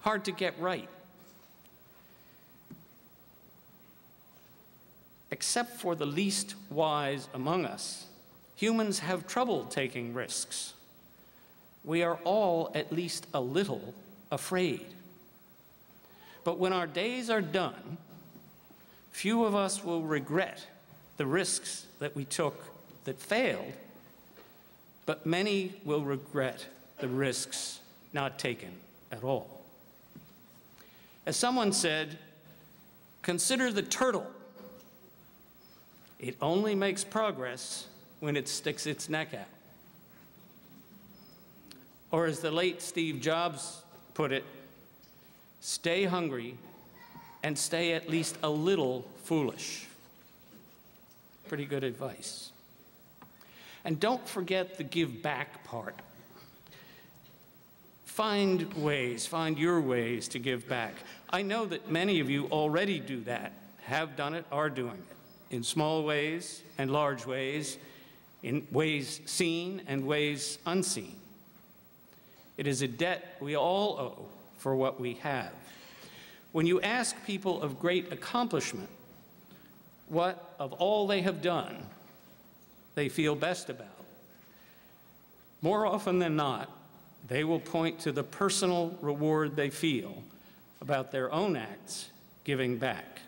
Hard to get right. Except for the least wise among us, humans have trouble taking risks. We are all at least a little afraid. But when our days are done, few of us will regret the risks that we took that failed, but many will regret the risks not taken at all. As someone said, consider the turtle. It only makes progress when it sticks its neck out. Or as the late Steve Jobs put it, stay hungry and stay at least a little foolish. Pretty good advice. And don't forget the give back part. Find ways, find your ways to give back. I know that many of you already do that, have done it, are doing it, in small ways and large ways, in ways seen and ways unseen. It is a debt we all owe for what we have. When you ask people of great accomplishment what of all they have done they feel best about, more often than not, they will point to the personal reward they feel about their own acts giving back.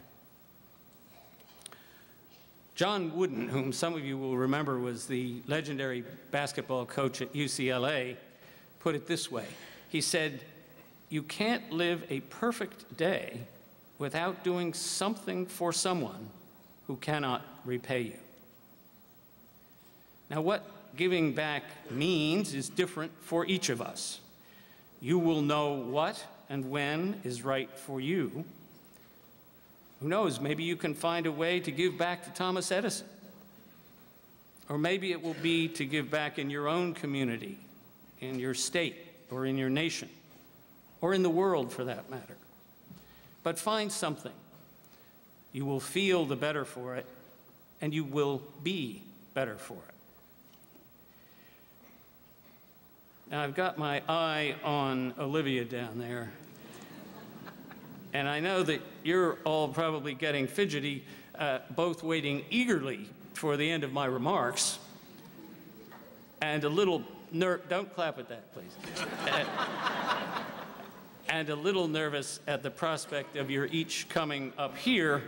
John Wooden, whom some of you will remember was the legendary basketball coach at UCLA, put it this way. He said, "You can't live a perfect day without doing something for someone who cannot repay you." Now, what giving back means is different for each of us. You will know what and when is right for you. Who knows, maybe you can find a way to give back to Thomas Edison. Or maybe it will be to give back in your own community, in your state, or in your nation, or in the world for that matter. But find something. You will feel the better for it, and you will be better for it. Now, I've got my eye on Olivia down there. And I know that you're all probably getting fidgety, both waiting eagerly for the end of my remarks, and a little don't clap at that, please. And a little nervous at the prospect of your each coming up here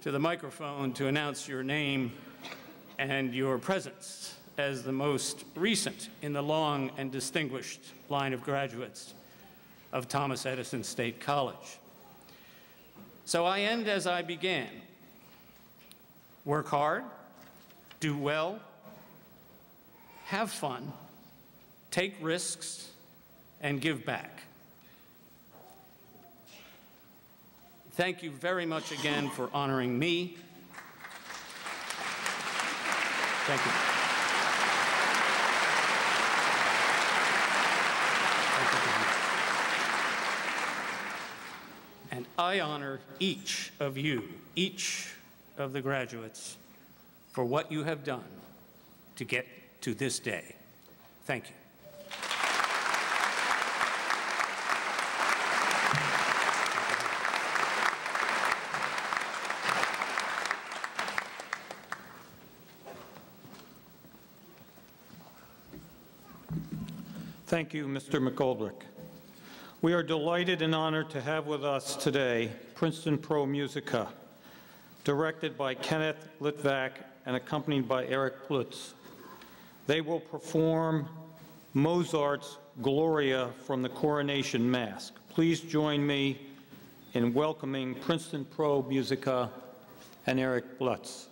to the microphone to announce your name and your presence as the most recent in the long and distinguished line of graduates of Thomas Edison State College. So I end as I began. Work hard, do well, have fun, take risks, and give back. Thank you very much again for honoring me. Thank you. And I honor each of you, each of the graduates, for what you have done to get to this day. Thank you. Thank you, Mr. McGoldrick. We are delighted and honored to have with us today Princeton Pro Musica, directed by Kenneth Litvak and accompanied by Eric Plutz. They will perform Mozart's Gloria from the Coronation Mask. Please join me in welcoming Princeton Pro Musica and Eric Plutz.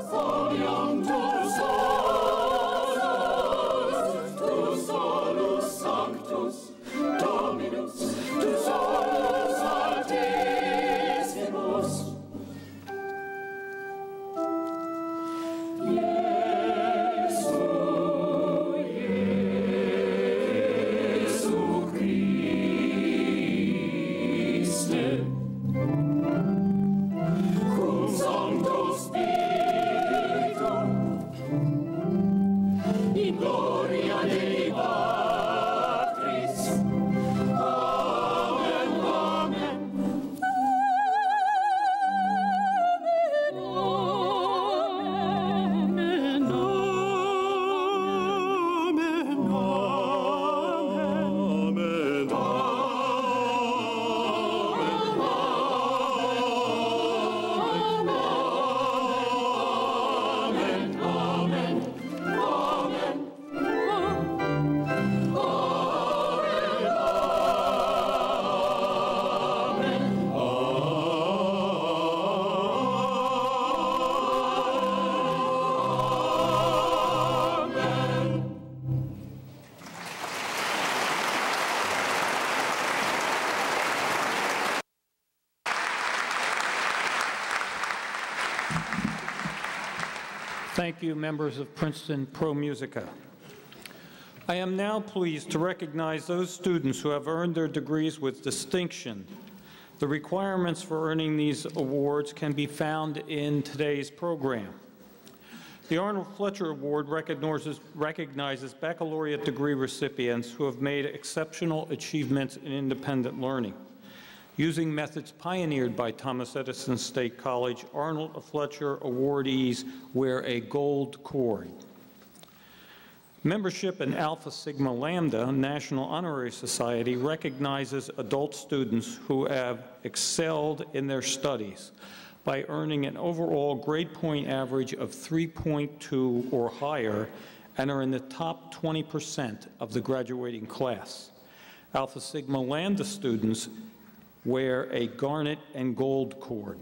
Folium, tu sol. Thank you, members of Princeton Pro Musica. I am now pleased to recognize those students who have earned their degrees with distinction. The requirements for earning these awards can be found in today's program. The Arnold Fletcher Award recognizes baccalaureate degree recipients who have made exceptional achievements in independent learning. Using methods pioneered by Thomas Edison State College, Arnold Fletcher awardees wear a gold cord. Membership in Alpha Sigma Lambda National Honorary Society recognizes adult students who have excelled in their studies by earning an overall grade point average of 3.2 or higher and are in the top 20% of the graduating class. Alpha Sigma Lambda students wear a garnet and gold cord.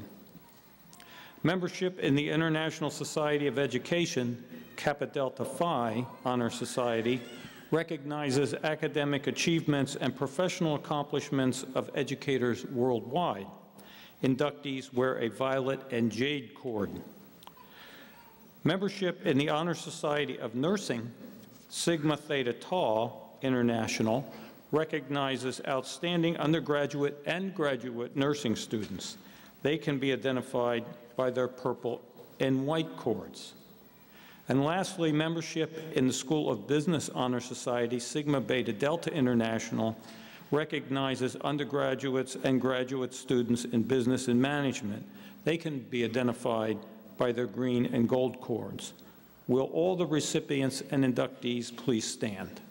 Membership in the International Society of Education, Kappa Delta Phi Honor Society, recognizes academic achievements and professional accomplishments of educators worldwide. Inductees wear a violet and jade cord. Membership in the Honor Society of Nursing, Sigma Theta Tau International, recognizes outstanding undergraduate and graduate nursing students. They can be identified by their purple and white cords. And lastly, membership in the School of Business Honor Society, Sigma Beta Delta International, recognizes undergraduates and graduate students in business and management. They can be identified by their green and gold cords. Will all the recipients and inductees please stand?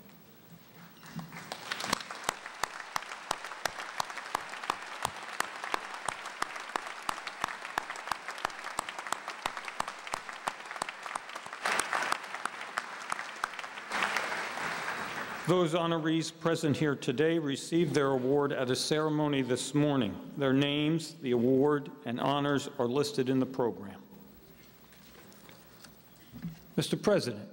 Those honorees present here today received their award at a ceremony this morning. Their names, the award, and honors are listed in the program. Mr. President,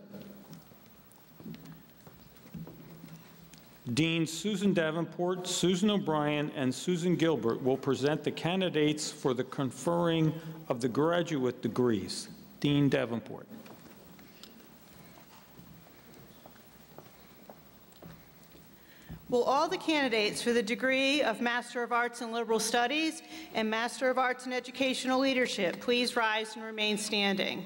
Deans Susan Davenport, Susan O'Brien, and Susan Gilbert will present the candidates for the conferring of the graduate degrees. Dean Davenport. Will all the candidates for the degree of Master of Arts in Liberal Studies and Master of Arts in Educational Leadership please rise and remain standing?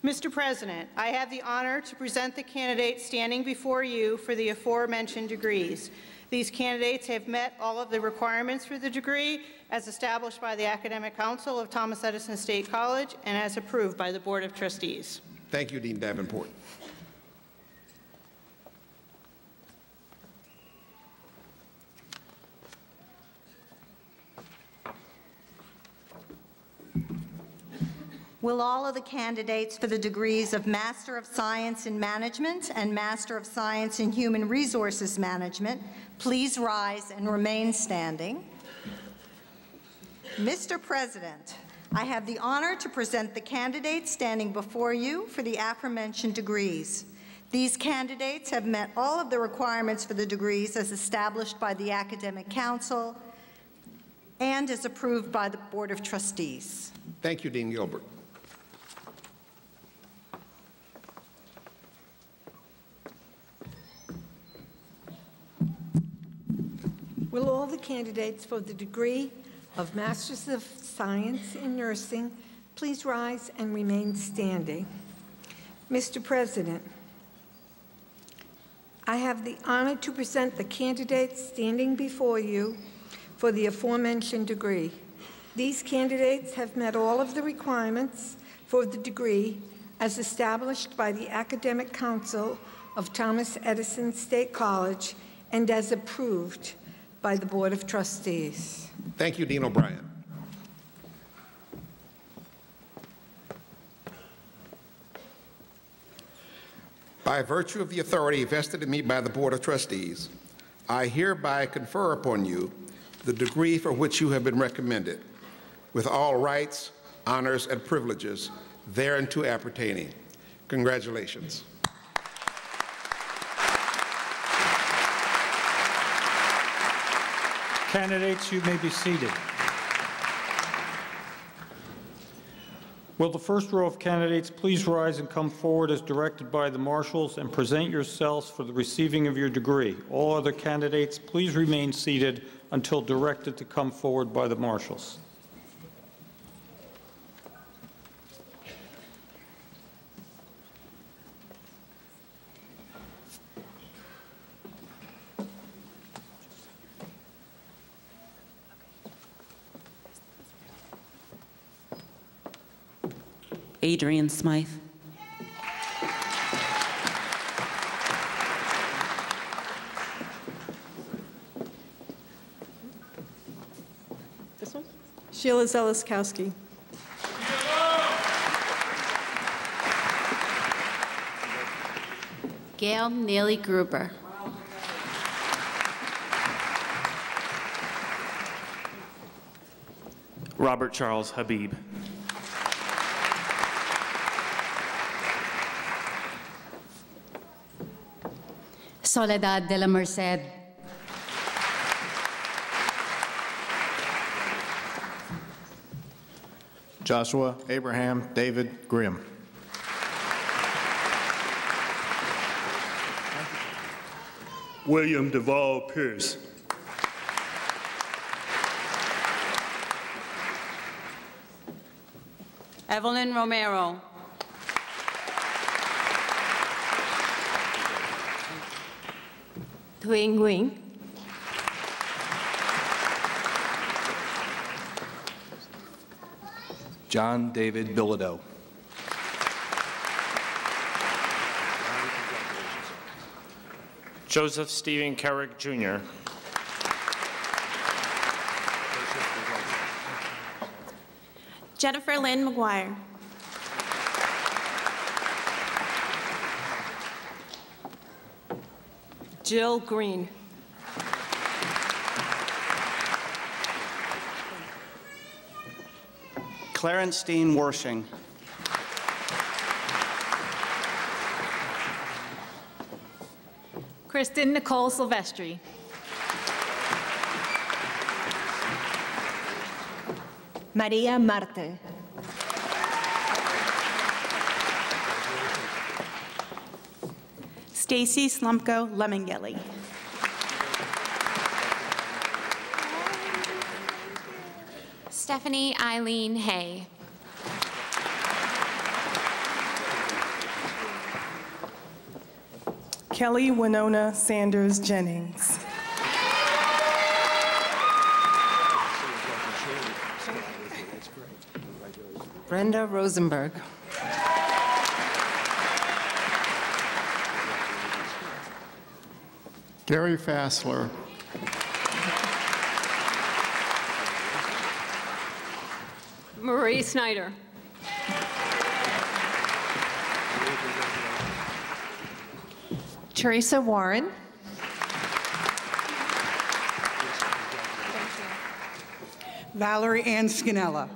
Mr. President, I have the honor to present the candidates standing before you for the aforementioned degrees. These candidates have met all of the requirements for the degree as established by the Academic Council of Thomas Edison State College and as approved by the Board of Trustees. Thank you, Dean Davenport. Will all of the candidates for the degrees of Master of Science in Management and Master of Science in Human Resources Management please rise and remain standing? Mr. President, I have the honor to present the candidates standing before you for the aforementioned degrees. These candidates have met all of the requirements for the degrees as established by the Academic Council and as approved by the Board of Trustees. Thank you, Dean Gilbert. Will all the candidates for the degree of Masters of Science in Nursing please rise and remain standing? Mr. President, I have the honor to present the candidates standing before you for the aforementioned degree. These candidates have met all of the requirements for the degree as established by the Academic Council of Thomas Edison State College and as approved by the Board of Trustees. Thank you, Dean O'Brien. By virtue of the authority vested in me by the Board of Trustees, I hereby confer upon you the degree for which you have been recommended, with all rights, honors, and privileges thereunto appertaining. Congratulations. Candidates, you may be seated. Will the first row of candidates please rise and come forward as directed by the marshals and present yourselves for the receiving of your degree. All other candidates, please remain seated until directed to come forward by the marshals. Adrian Smythe. This one? Sheila Zeliskowski. Gail Neely Gruber. Robert Charles Habib. Soledad de la Merced. Joshua Abraham David Grimm. William Duvall Pierce. Evelyn Romero. Thuy Nguyen. John David Bilodeau. Joseph Stephen Carrick, Jr. Jennifer Lynn McGuire. Jill Green. Clarence Steen Worshing. Kristen Nicole Silvestri. Maria Marte. Stacy Slumko Lemingeli. Stephanie Eileen Hay. Kelly Winona Sanders Jennings. Brenda Rosenberg. Gary Fassler. Marie Snyder. Teresa Warren. Valerie Ann Scanella.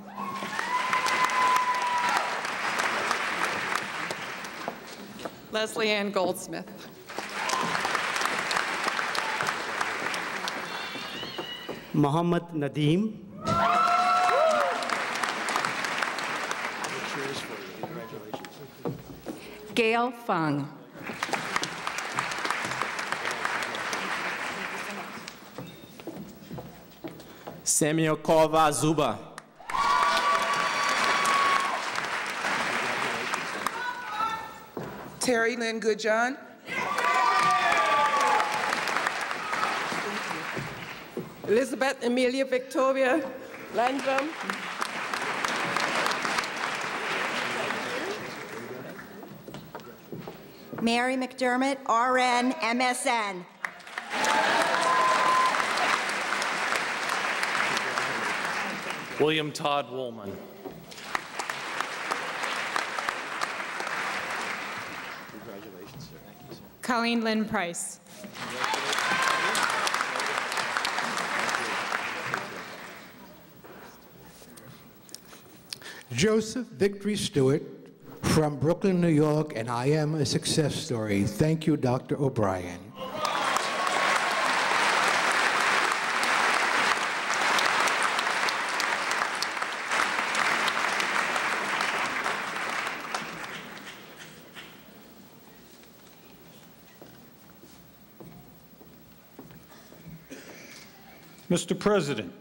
Leslie Ann Goldsmith. Muhammad Nadeem. Gail Fung. Samuel Kova Zuba. Terry Lynn Goodjohn. Elizabeth Amelia Victoria Landrum. Mary McDermott, RN, MSN. William Todd Woolman. Congratulations, sir. Thank you, sir. Colleen Lynn Price. Joseph Victory Stewart from Brooklyn, New York, and I am a success story. Thank you, Dr. O'Brien. Mr. President,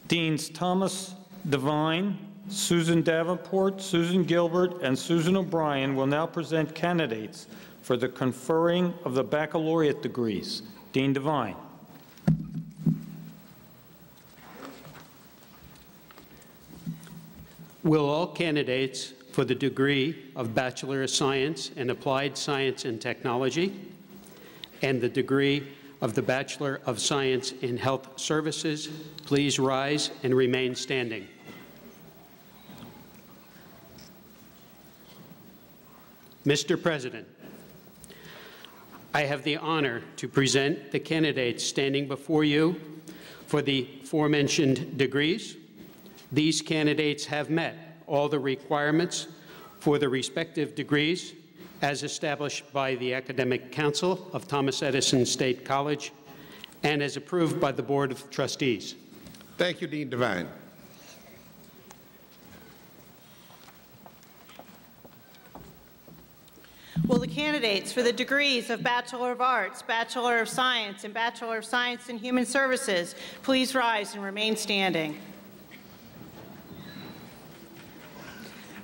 Deans Thomas Devine, Susan Davenport, Susan Gilbert, and Susan O'Brien will now present candidates for the conferring of the baccalaureate degrees. Dean Devine. Will all candidates for the degree of Bachelor of Science in Applied Science and Technology and the degree of the Bachelor of Science in Health Services please rise and remain standing? Mr. President, I have the honor to present the candidates standing before you for the aforementioned degrees. These candidates have met all the requirements for the respective degrees as established by the Academic Council of Thomas Edison State College and as approved by the Board of Trustees. Thank you, Dean Devine. Will the candidates for the degrees of Bachelor of Arts, Bachelor of Science, and Bachelor of Science in Human Services please rise and remain standing?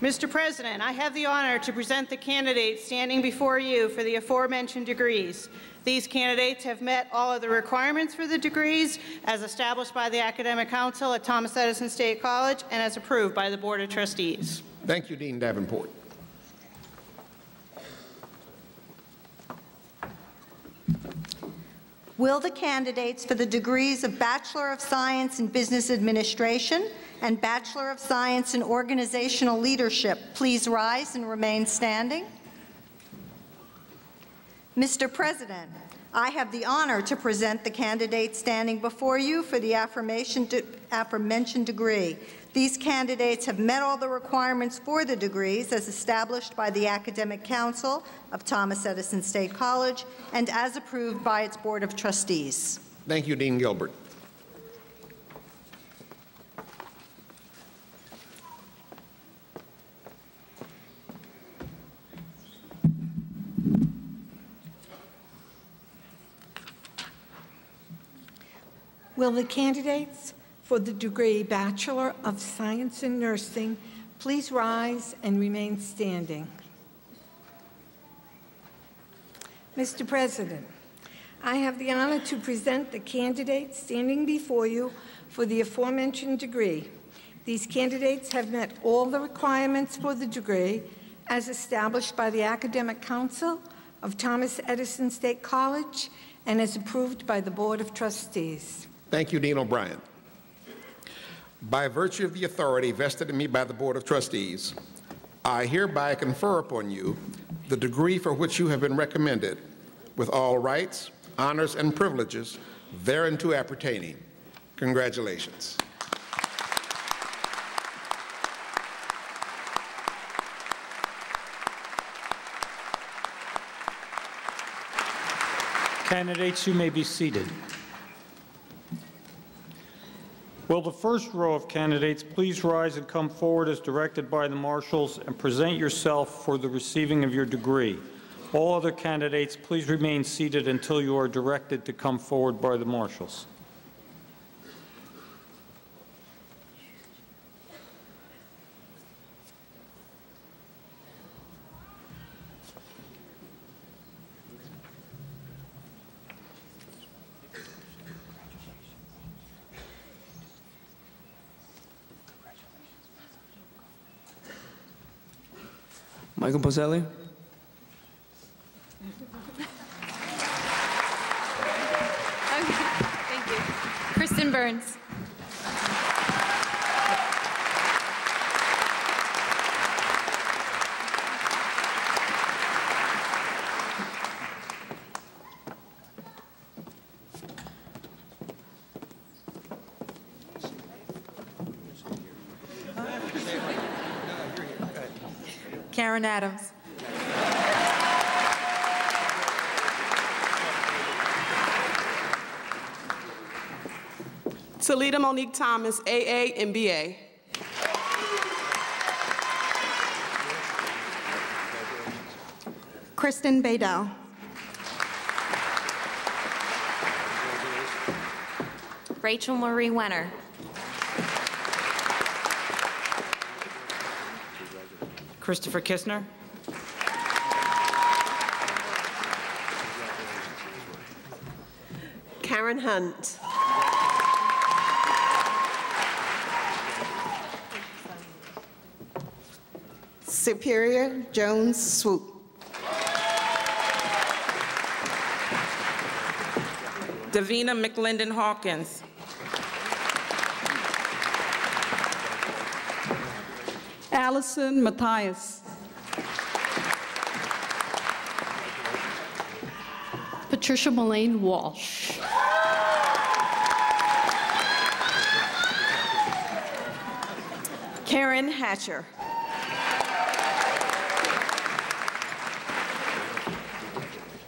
Mr. President, I have the honor to present the candidates standing before you for the aforementioned degrees. These candidates have met all of the requirements for the degrees as established by the Academic Council at Thomas Edison State College and as approved by the Board of Trustees. Thank you, Dean Davenport. Will the candidates for the degrees of Bachelor of Science in Business Administration and Bachelor of Science in Organizational Leadership please rise and remain standing? Mr. President, I have the honor to present the candidates standing before you for the aforementioned degree. These candidates have met all the requirements for the degrees as established by the Academic Council of Thomas Edison State College and as approved by its Board of Trustees. Thank you, Dean Gilbert. Will the candidates for the degree Bachelor of Science in Nursing please rise and remain standing? Mr. President, I have the honor to present the candidates standing before you for the aforementioned degree. These candidates have met all the requirements for the degree as established by the Academic Council of Thomas Edison State College and as approved by the Board of Trustees. Thank you, Dean O'Brien. By virtue of the authority vested in me by the Board of Trustees, I hereby confer upon you the degree for which you have been recommended, with all rights, honors, and privileges thereunto appertaining. Congratulations. Candidates, you may be seated. Will the first row of candidates please rise and come forward as directed by the marshals and present yourself for the receiving of your degree. All other candidates, please remain seated until you are directed to come forward by the marshals. Michael Boselli. Thank you. Kristen Burns. Karen Adams. Talita Monique Thomas, AA and BA. Kristen Badell. Rachel Marie Wenner. Christopher Kistner. Karen Hunt. Superior Jones Swoop. Davina McLendon Hawkins. Allison Matthias. Patricia Mullane Walsh. Karen Hatcher.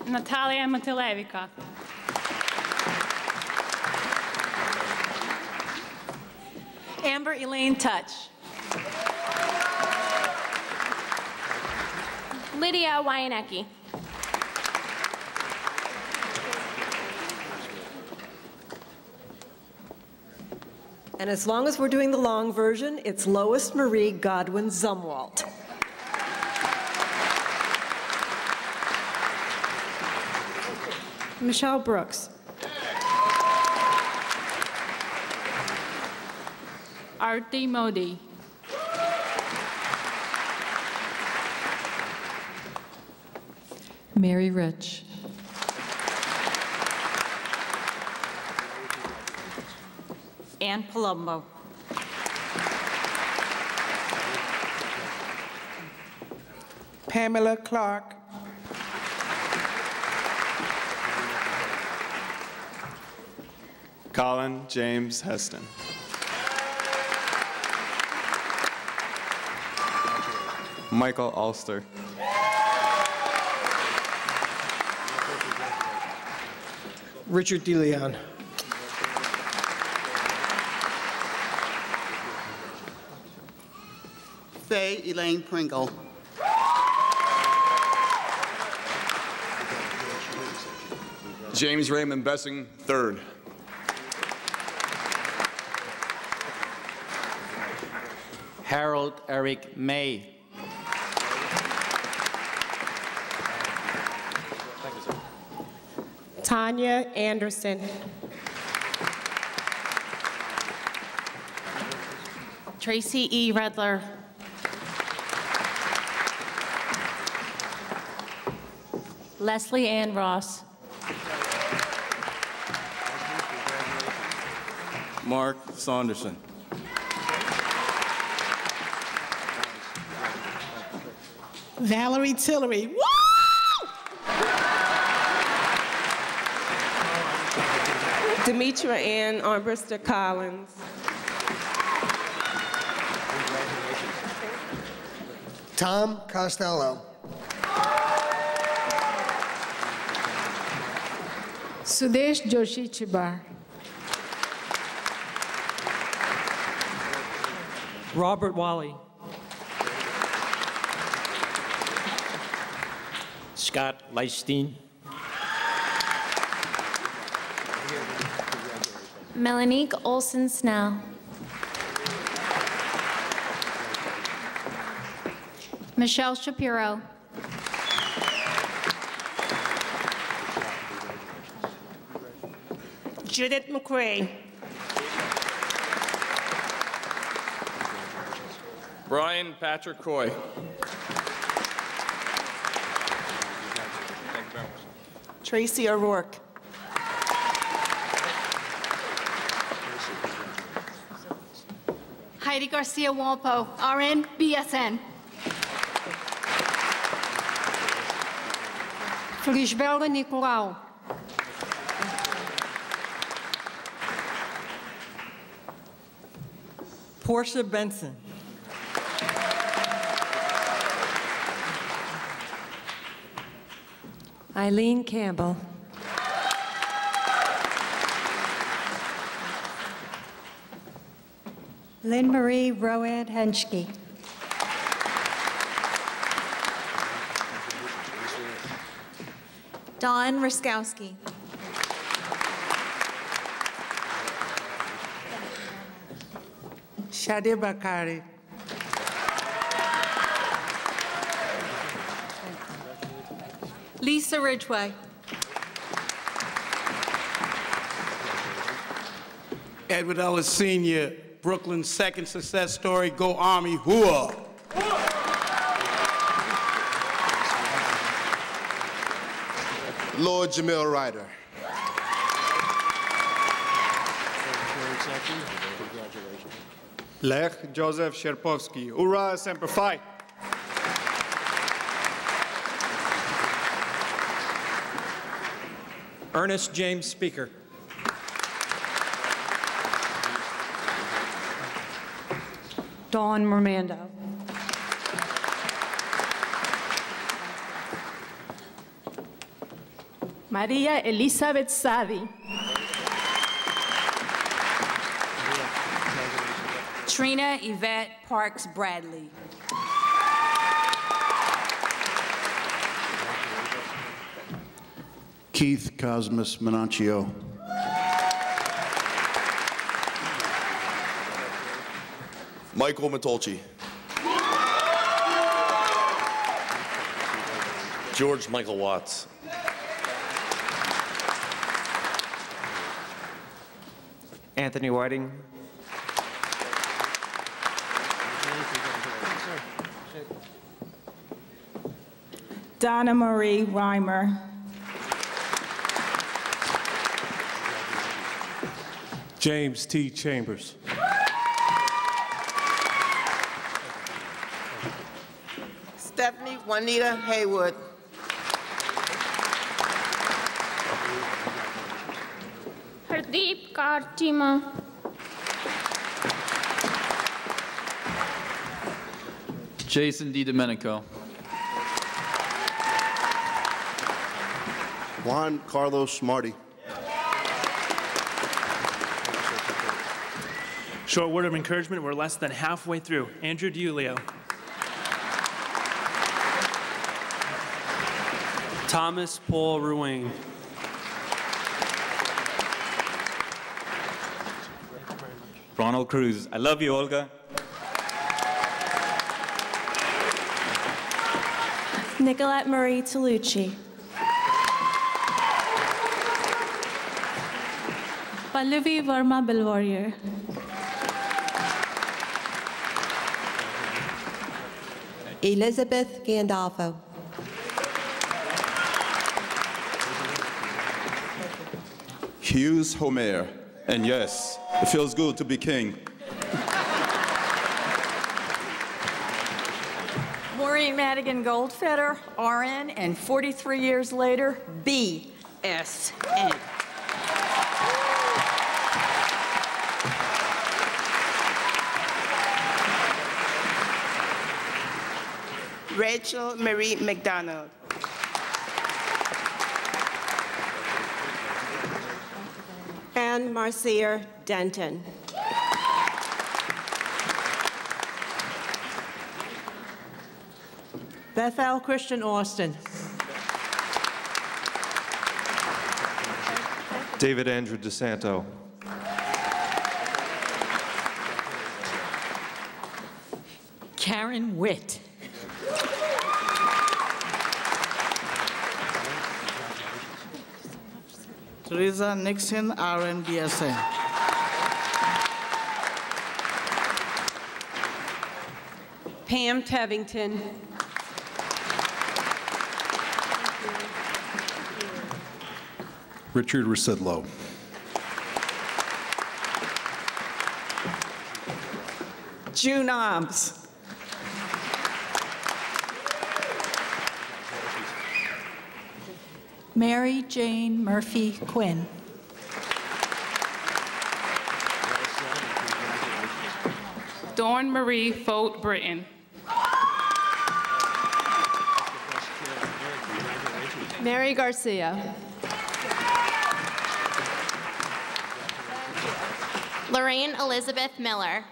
Natalia Matilevica. Amber Elaine Touch. Lydia Wyanecki. And as long as we're doing the long version, it's Lois Marie Godwin Zumwalt. Michelle Brooks. Arti Modi. Mary Rich. Ann Palumbo. Pamela Clark. Colin James Heston. Michael Ulster. Richard DeLeon. Faye Elaine Pringle. James Raymond Bessing, III. Harold Eric May. Tanya Anderson. Tracy E. Redler. Leslie Ann Ross. Mark Saunderson. Valerie Tillery. Woo! Demetra Ann Armbruster Collins. Tom Costello. Sudesh Joshi Chibar. Robert Wally. Scott Leistein. Melanique Olson Snell. Michelle Shapiro. Judith McCray. Brian Patrick Coy. Tracy O'Rourke. Heidi Garcia Walpo, RN, BSN. Felisberta Nicolau. Portia Benson. Eileen Campbell. Lynn Marie Rowan Henschke. Dawn Ruskowski. Shade Bakari. Lisa Ridgway. Edward Ellis Sr., Brooklyn's second success story, Go Army, hooah! Lord Jamil Ryder. Lech Joseph Sierpowski. Ura Semper Fi. Ernest James Speaker. Dawn Mermando. Maria Elizabeth Sadi. Trina Yvette Parks Bradley. Keith Cosmas Menaccio. Michael Matolci. George Michael Watts. Anthony Whiting. Donna Marie Reimer. James T. Chambers. Stephanie Juanita Haywood. Hardeep Kartima. Jason DiDomenico. Juan Carlos Marty. Short word of encouragement, we're less than halfway through. Andrew DiUlio. Thomas Paul Ruane. Ronald Cruz. I love you, Olga. Nicolette Marie Tolucci. Pallavi Verma Belwarrior. Elizabeth Gandolfo. Hughes Homer. And yes, it feels good to be king. Maureen Madigan Goldfeder, RN, and 43 years later, BSN. Rachel Marie McDonald. Anne Marcia Denton. Bethel Christian Austin. David Andrew DeSanto. Karen Witt. Teresa Nixon, RNBSN. Pam Tevington. Richard Residlow. June Obbs. Mary Jane Murphy Quinn. Dawn Marie Foat Britton. Mary Garcia. Lorraine Elizabeth Miller.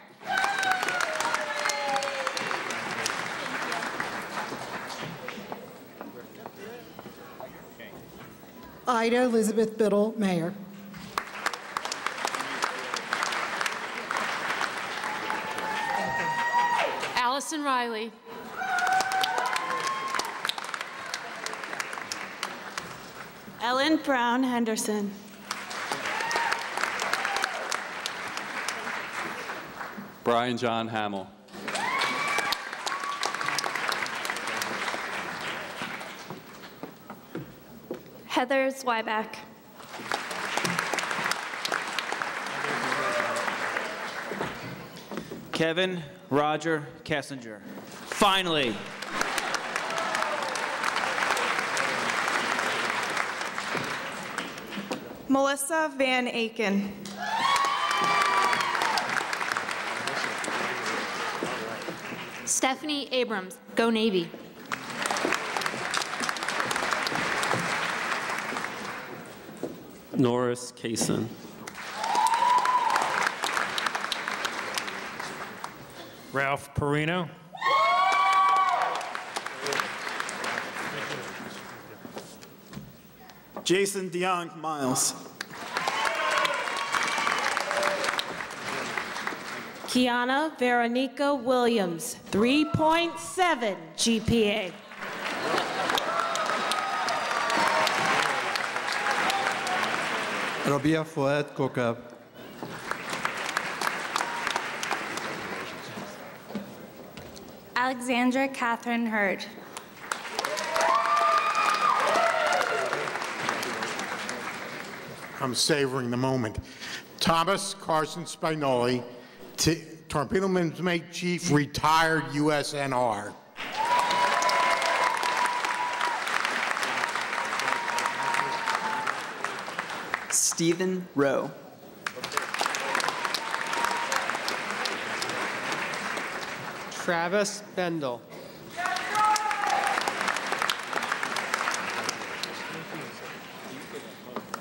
Ida Elizabeth Biddle, Mayor. Allison Riley. Ellen Brown Henderson. Brian John Hamill. Heather Zweiback. Kevin Roger Kessinger. Finally. Melissa Van Aken. Stephanie Abrams. Go Navy. Norris Kaysen. Ralph Perino. Jason DeYoung Miles. Kiana Veronica Williams, 3.7 GPA. Rabia Fouad Kokab. Alexandra Catherine Hurd. I'm savoring the moment. Thomas Carson Spagnoli, Torpedoman's Mate Chief, retired USNR. Stephen Rowe. Travis Bendel.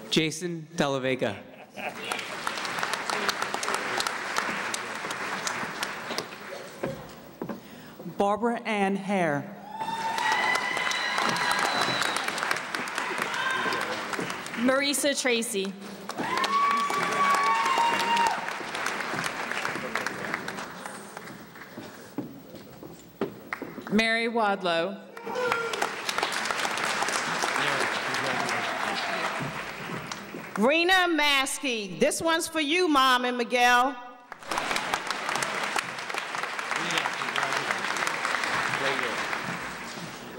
Jason Della Vega. Barbara Ann Hare. Marisa Tracy. Mary Wadlow. Rena Maskey. This one's for you, Mom and Miguel.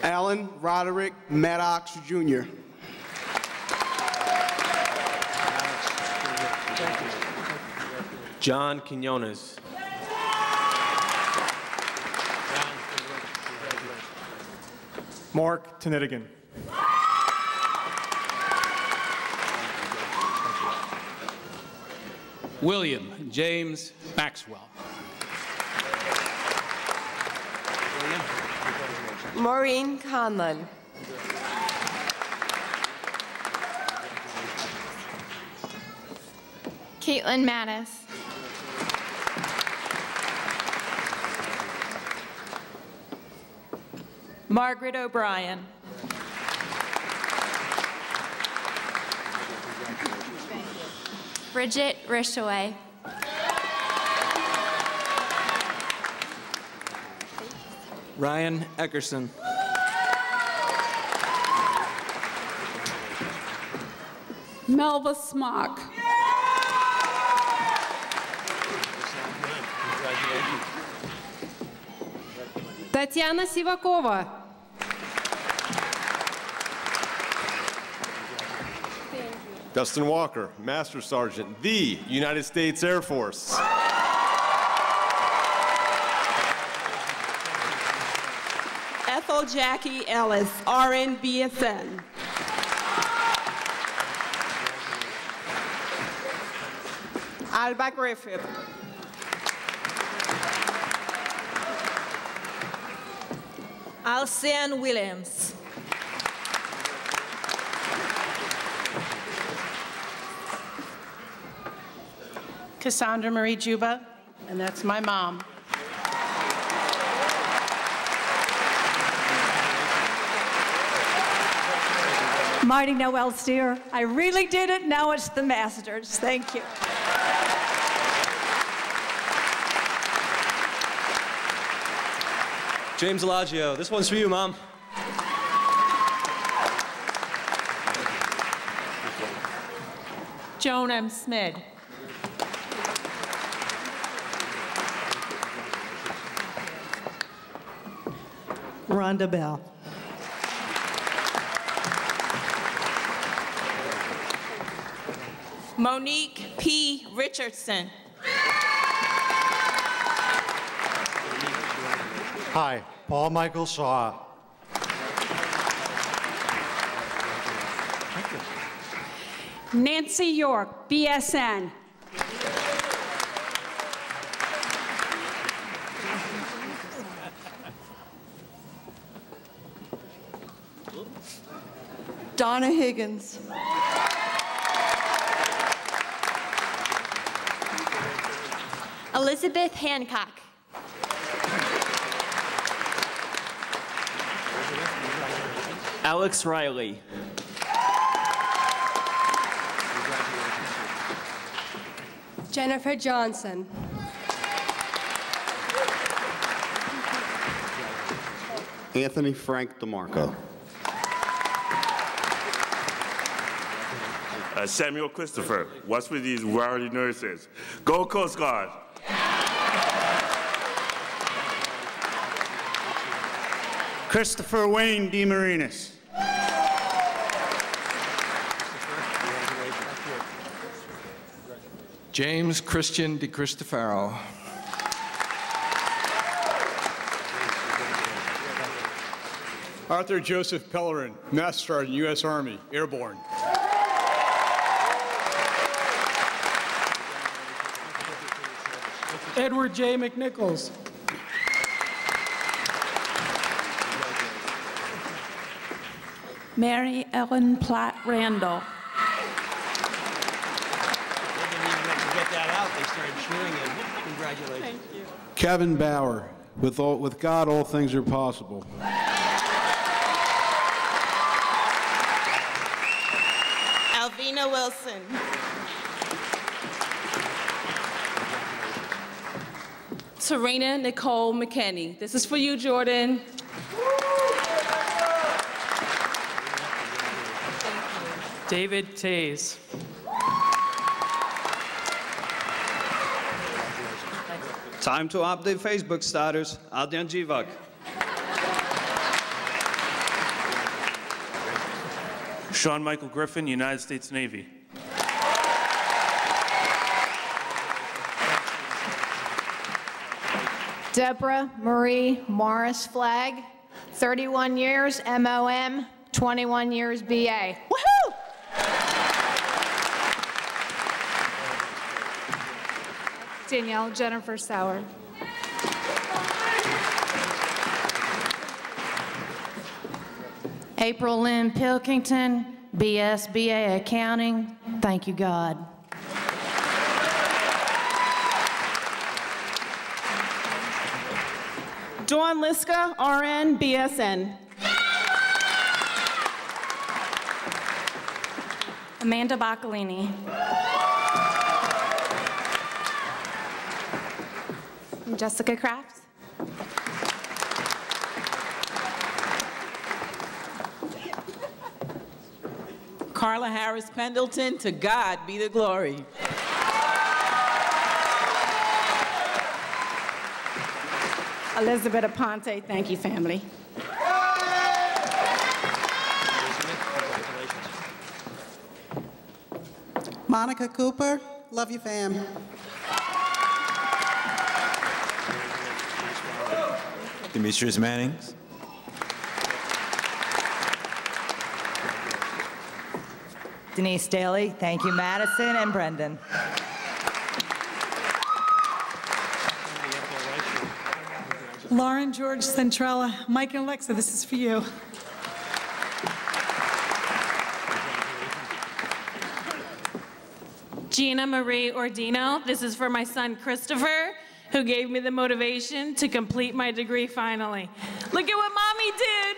Alan Roderick Maddox Jr. John Quinones. Mark Tenetigan. William James Maxwell. Maureen Conlon. Caitlin Mattis. Margaret O'Brien. Bridget Rishaway. Ryan Eckerson. Melva Smock. Tatiana Sivakova. Dustin Walker, Master Sergeant, the United States Air Force. Ethel Jackie Ellis, RN BSN. Alba Griffith. Alcian Williams. Cassandra Marie Juba, and that's my mom. Marty Noel Steer. I really did it. Now it's the Masters. Thank you. James Elagio, this one's for you, Mom. Joan M. Smith. Rhonda Bell. Monique P. Richardson. Hi, Paul Michael Shaw. Nancy York, BSN. Donna Higgins. Elizabeth Hancock. Alex Riley. Jennifer Johnson. Anthony Frank DeMarco. Samuel Christopher, what's with these worthy nurses? Go Coast Guard. Christopher Wayne DeMarinis. James Christian DeCristofaro. Arthur Joseph Pellerin, Master Sergeant, U.S. Army, Airborne. Edward J. McNichols. Mary Ellen Platt Randall. Congratulations. Kevin Bauer. With God, all things are possible. Alvina Wilson. Serena Nicole McKinney. This is for you, Jordan. David Tays. Time to update Facebook status. Adrian Jivak. Sean Michael Griffin, United States Navy. Deborah Marie Morris Flagg, 31 years MOM, 21 years BA. Woohoo! Danielle Jennifer Sauer. April Lynn Pilkington, BS BA Accounting. Thank you, God. Dawn Liska, RN, BSN. Amanda Boccalini. Jessica Crafts. Carla Harris Pendleton, to God be the glory. Elizabeth Aponte, thank you, family. Monica Cooper, love you, fam. Demetrius Mannings. Denise Daly, thank you, Madison and Brendan. Lauren George Centrella, Mike and Alexa, this is for you. Gina Marie Ordino. This is for my son, Christopher, who gave me the motivation to complete my degree finally. Look at what Mommy did.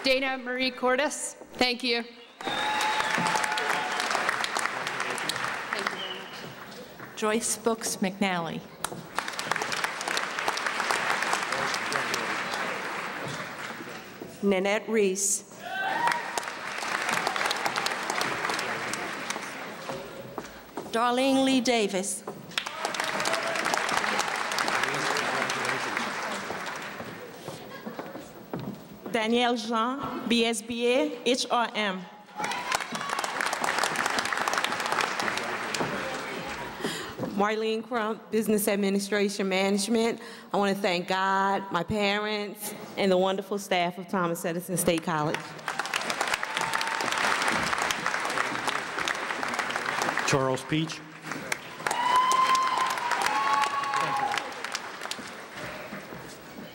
Dana Marie Cordes, thank you. Joyce Books McNally. Nanette Reese. Darlene Lee Davis. Danielle Jean, BSBA, HRM. Marlene Crump, Business Administration Management. I want to thank God, my parents, and the wonderful staff of Thomas Edison State College. Charles Peach.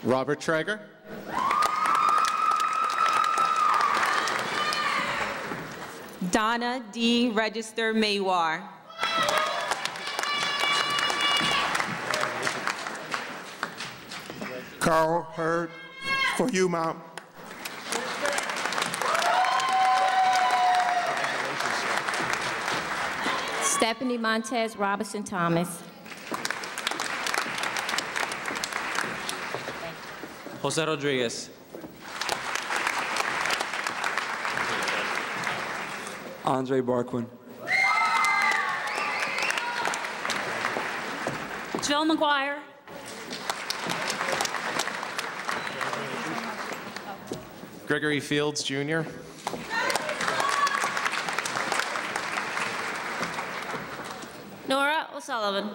Robert Traeger. Donna D. Register Maywar. Carl Hurd, for you, Mom. Stephanie Montez Robinson Thomas. Jose Rodriguez. Andre Barquin. Jill McGuire. Gregory Fields, Jr. Nora O'Sullivan.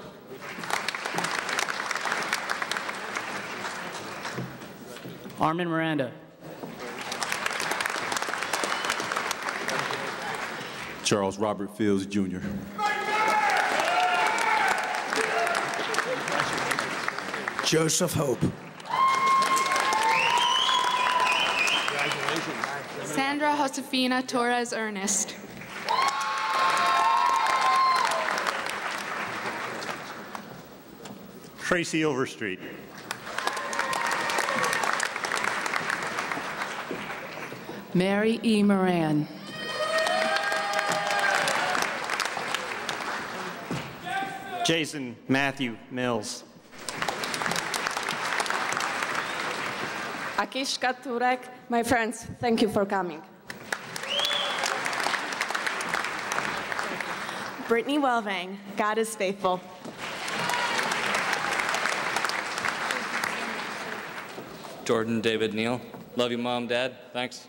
Armin Miranda. Charles Robert Fields, Jr. Joseph Hope. Sandra Josefina Torres Ernest. Tracy Overstreet. Mary E. Moran. Jason Matthew Mills. Akishka Turek. My friends, thank you for coming. Brittany Welvang, God is faithful. Jordan David Neal. Love you, Mom, Dad. Thanks.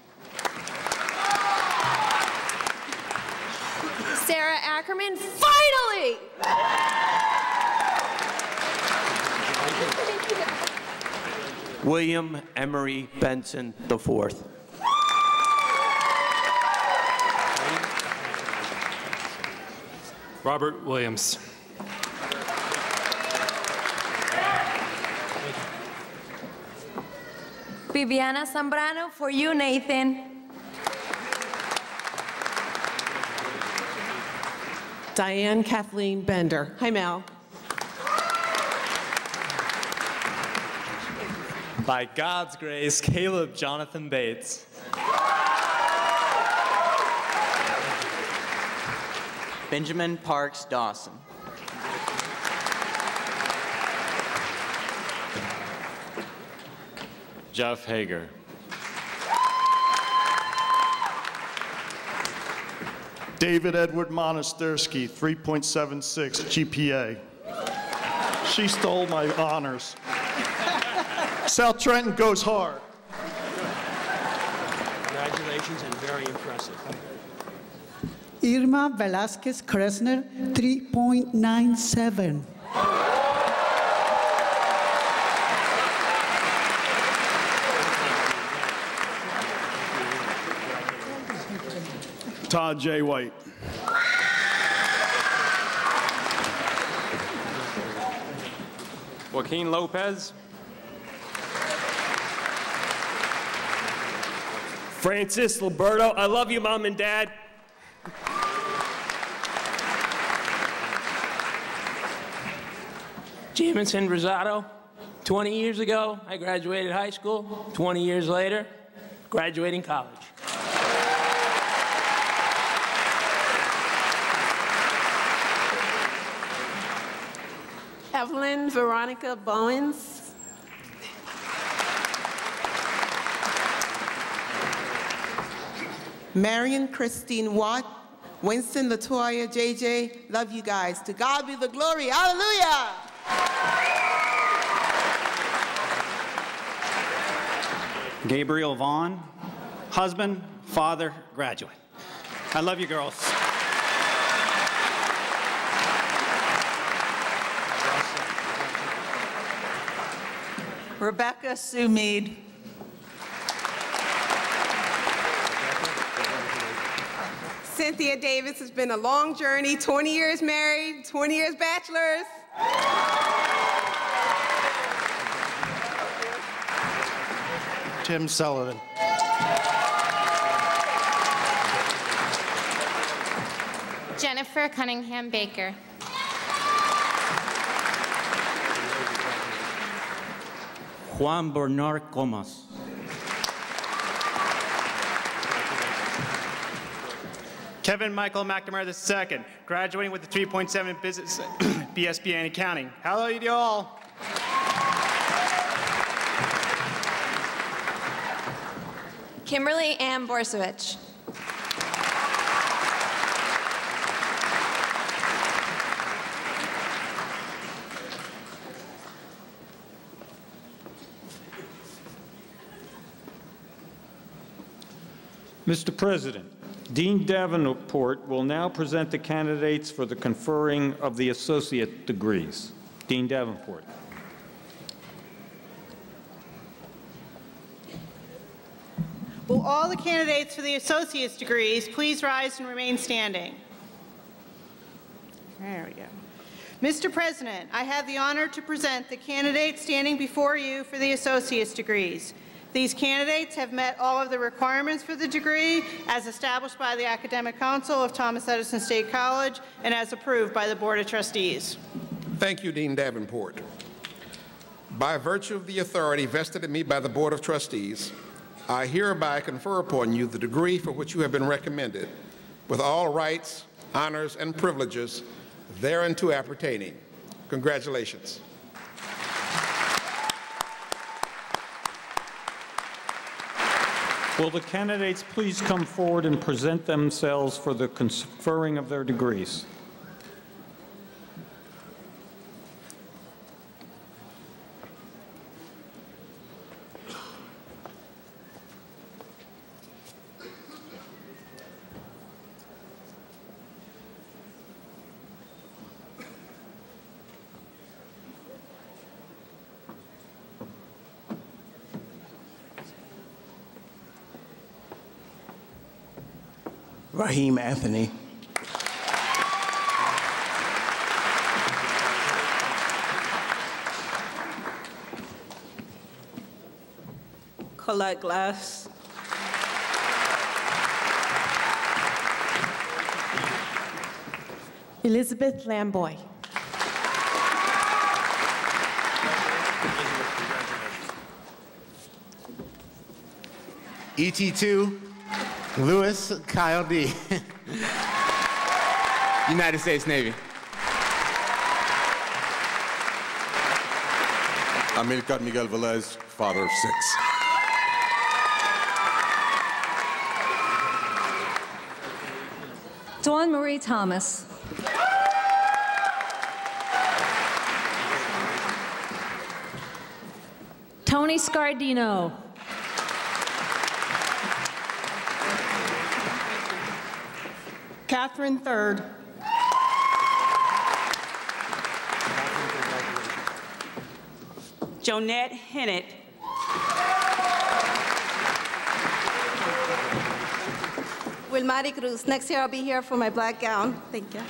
Sarah Ackerman, finally! William Emery Benson IV. Robert Williams. Viviana Zambrano, for you, Nathan. Diane Kathleen Bender. Hi, Mel. By God's grace, Caleb Jonathan Bates. Benjamin Parks Dawson. Jeff Hager. David Edward Monastersky, 3.76 GPA. She stole my honors. South Trenton goes hard. Congratulations and very impressive. Irma Velasquez Kresner, 3.97. Todd J. White. Joaquin Lopez. Francis Liberto. I love you, Mom and Dad. Jamison Rosado. 20 years ago, I graduated high school. 20 years later, graduating college. Evelyn Veronica Bowens. Marion Christine Watt, Winston Latoya, JJ, love you guys. To God be the glory, hallelujah. Gabriel Vaughn, husband, father, graduate. I love you, girls. Rebecca Sue Mead. Cynthia Davis, has been a long journey, 20 years married, 20 years bachelors. Tim Sullivan. Jennifer Cunningham Baker. Juan Bernard Comas. Kevin Michael McNamara II, graduating with a 3.7 business BSBA in accounting. Hello, you all. Kimberly Ann Borsovich. Mr. President, Dean Davenport will now present the candidates for the conferring of the associate degrees. Dean Davenport. Will all the candidates for the associate's degrees please rise and remain standing? There we go. Mr. President, I have the honor to present the candidates standing before you for the associate's degrees. These candidates have met all of the requirements for the degree as established by the Academic Council of Thomas Edison State College and as approved by the Board of Trustees. Thank you, Dean Davenport. By virtue of the authority vested in me by the Board of Trustees, I hereby confer upon you the degree for which you have been recommended, with all rights, honors, and privileges thereunto appertaining. Congratulations. Will the candidates please come forward and present themselves for the conferring of their degrees? Raheem Anthony. Colette Glass. Elizabeth Lamboy. ET2, Louis Kyle D. United States Navy. Amilcar Miguel Velez, father of 6. Dawn Marie Thomas. Tony Scardino. Catherine Third. Jonette Hennett. Wilmari Cruz. Next year I'll be here for my black gown. Thank you.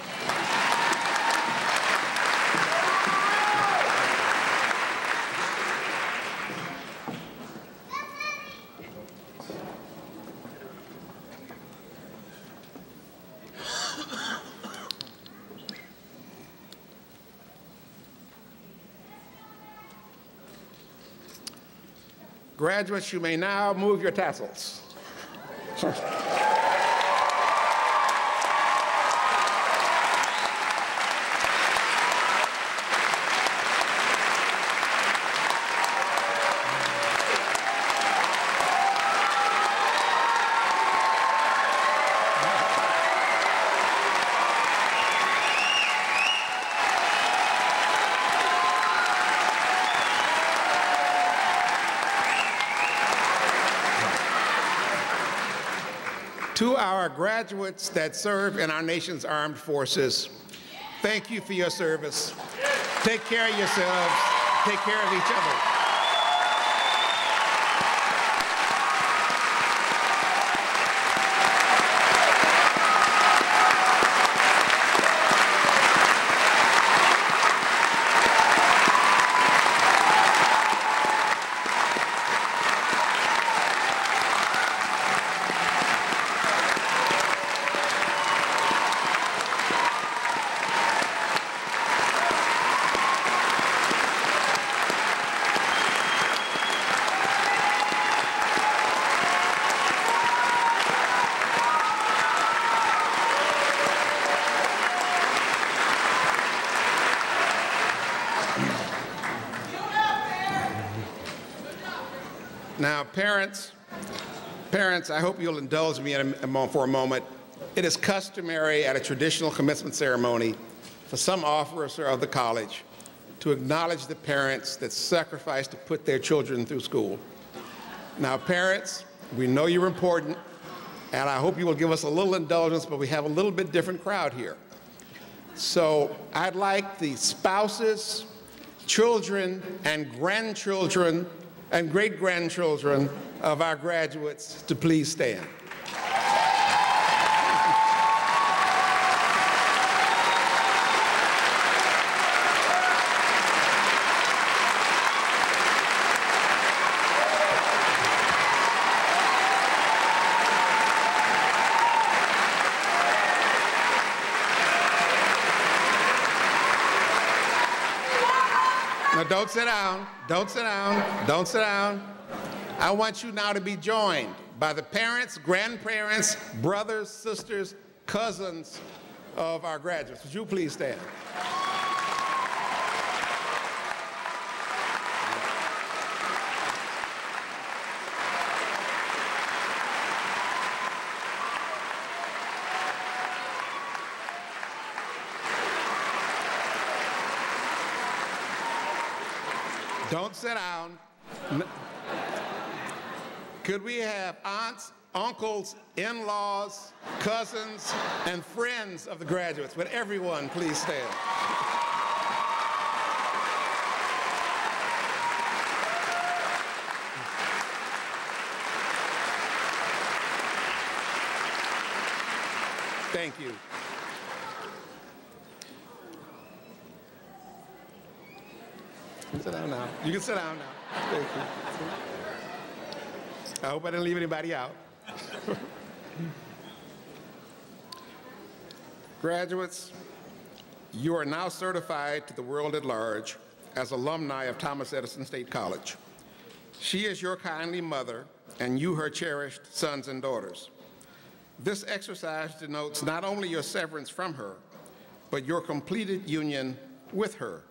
Graduates, you may now move your tassels. To our graduates that serve in our nation's armed forces, thank you for your service. Take care of yourselves. Take care of each other. Now, parents, I hope you'll indulge me for a moment. It is customary at a traditional commencement ceremony for some officer of the college to acknowledge the parents that sacrificed to put their children through school. Now, parents, we know you're important, and I hope you will give us a little indulgence, but we have a little bit different crowd here. So I'd like the spouses, children, and grandchildren and great-grandchildren of our graduates to please stand. Now, don't sit down, don't sit down, don't sit down. I want you now to be joined by the parents, grandparents, brothers, sisters, cousins of our graduates. Would you please stand? Don't sit down. Could we have aunts, uncles, in-laws, cousins, and friends of the graduates? Would everyone please stand? Thank you. Sit down now. You can sit down now. Thank you. I hope I didn't leave anybody out. Graduates, you are now certified to the world at large as alumni of Thomas Edison State College. She is your kindly mother, and you her cherished sons and daughters. This exercise denotes not only your severance from her, but your completed union with her.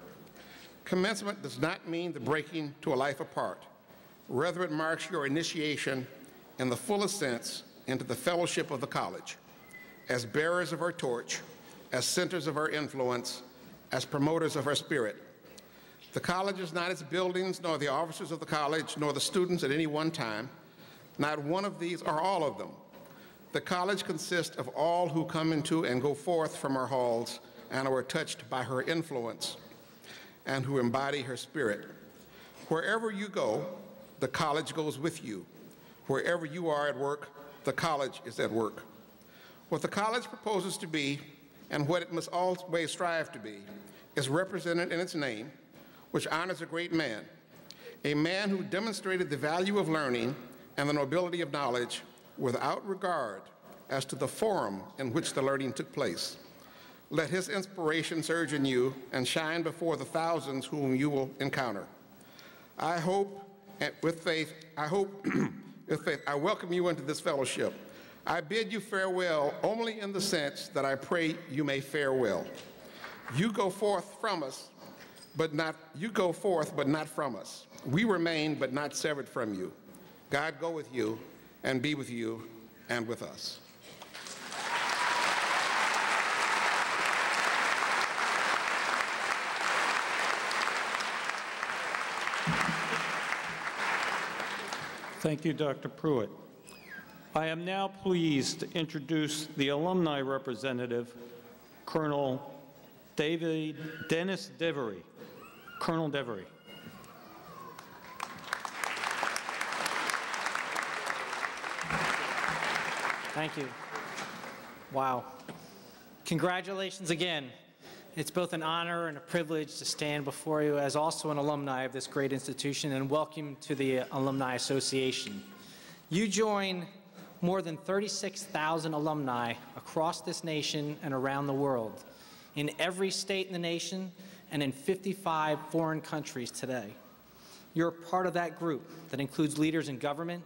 Commencement does not mean the breaking to a life apart. Rather, it marks your initiation in the fullest sense into the fellowship of the college, as bearers of our torch, as centers of our influence, as promoters of our spirit. The college is not its buildings, nor the officers of the college, nor the students at any one time. Not one of these or all of them. The college consists of all who come into and go forth from our halls and are touched by her influence, and who embody her spirit. Wherever you go, the college goes with you. Wherever you are at work, the college is at work. What the college proposes to be, and what it must always strive to be, is represented in its name, which honors a great man, a man who demonstrated the value of learning and the nobility of knowledge without regard as to the forum in which the learning took place. Let his inspiration surge in you and shine before the thousands whom you will encounter. I hope, with faith, I welcome you into this fellowship. I bid you farewell only in the sense that I pray you may fare well. You go forth from us, but not from us. We remain, but not severed from you. God go with you and be with you and with us. Thank you, Dr. Pruitt. I am now pleased to introduce the alumni representative, Colonel Dennis Devery. Colonel Devery. Thank you. Wow. Congratulations again. It's both an honor and a privilege to stand before you as also an alumni of this great institution, and welcome to the Alumni Association. You join more than 36,000 alumni across this nation and around the world, in every state in the nation and in 55 foreign countries today. You're part of that group that includes leaders in government,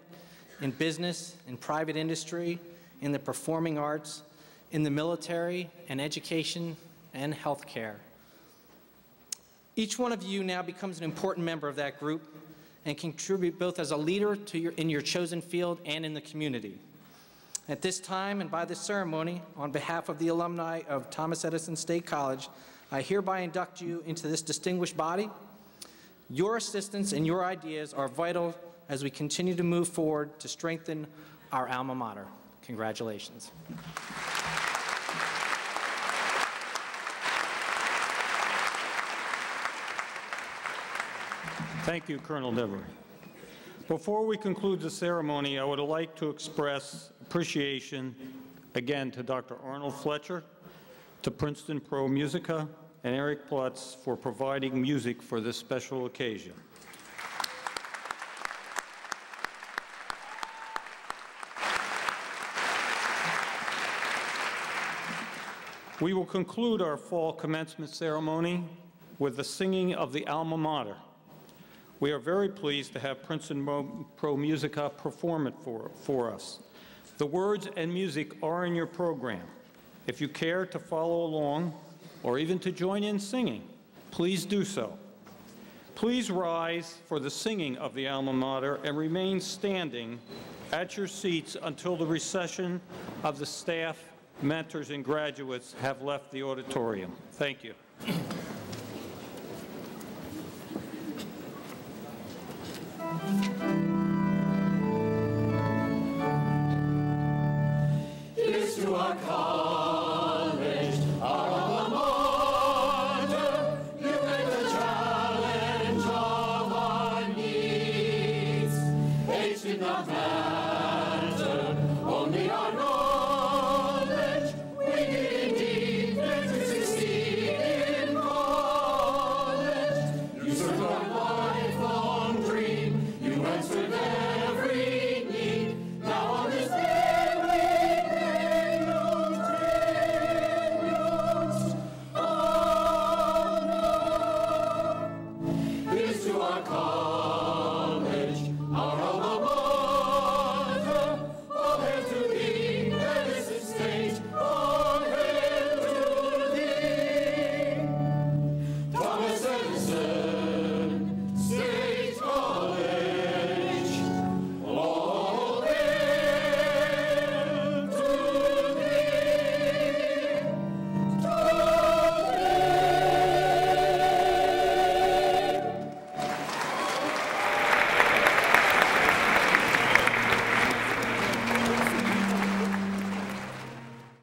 in business, in private industry, in the performing arts, in the military, and education and healthcare. Each one of you now becomes an important member of that group and contribute both as a leader in your chosen field and in the community. At this time and by this ceremony, on behalf of the alumni of Thomas Edison State College, I hereby induct you into this distinguished body. Your assistance and your ideas are vital as we continue to move forward to strengthen our alma mater. Congratulations. Thank you, Colonel Devery. Before we conclude the ceremony, I would like to express appreciation again to Dr. Arnold Fletcher, to Princeton Pro Musica, and Eric Plutz for providing music for this special occasion. We will conclude our fall commencement ceremony with the singing of the alma mater. We are very pleased to have Princeton Pro Musica perform it for us. The words and music are in your program. If you care to follow along or even to join in singing, please do so. Please rise for the singing of the alma mater and remain standing at your seats until the recession of the staff, mentors, and graduates have left the auditorium. Thank you. Thank you.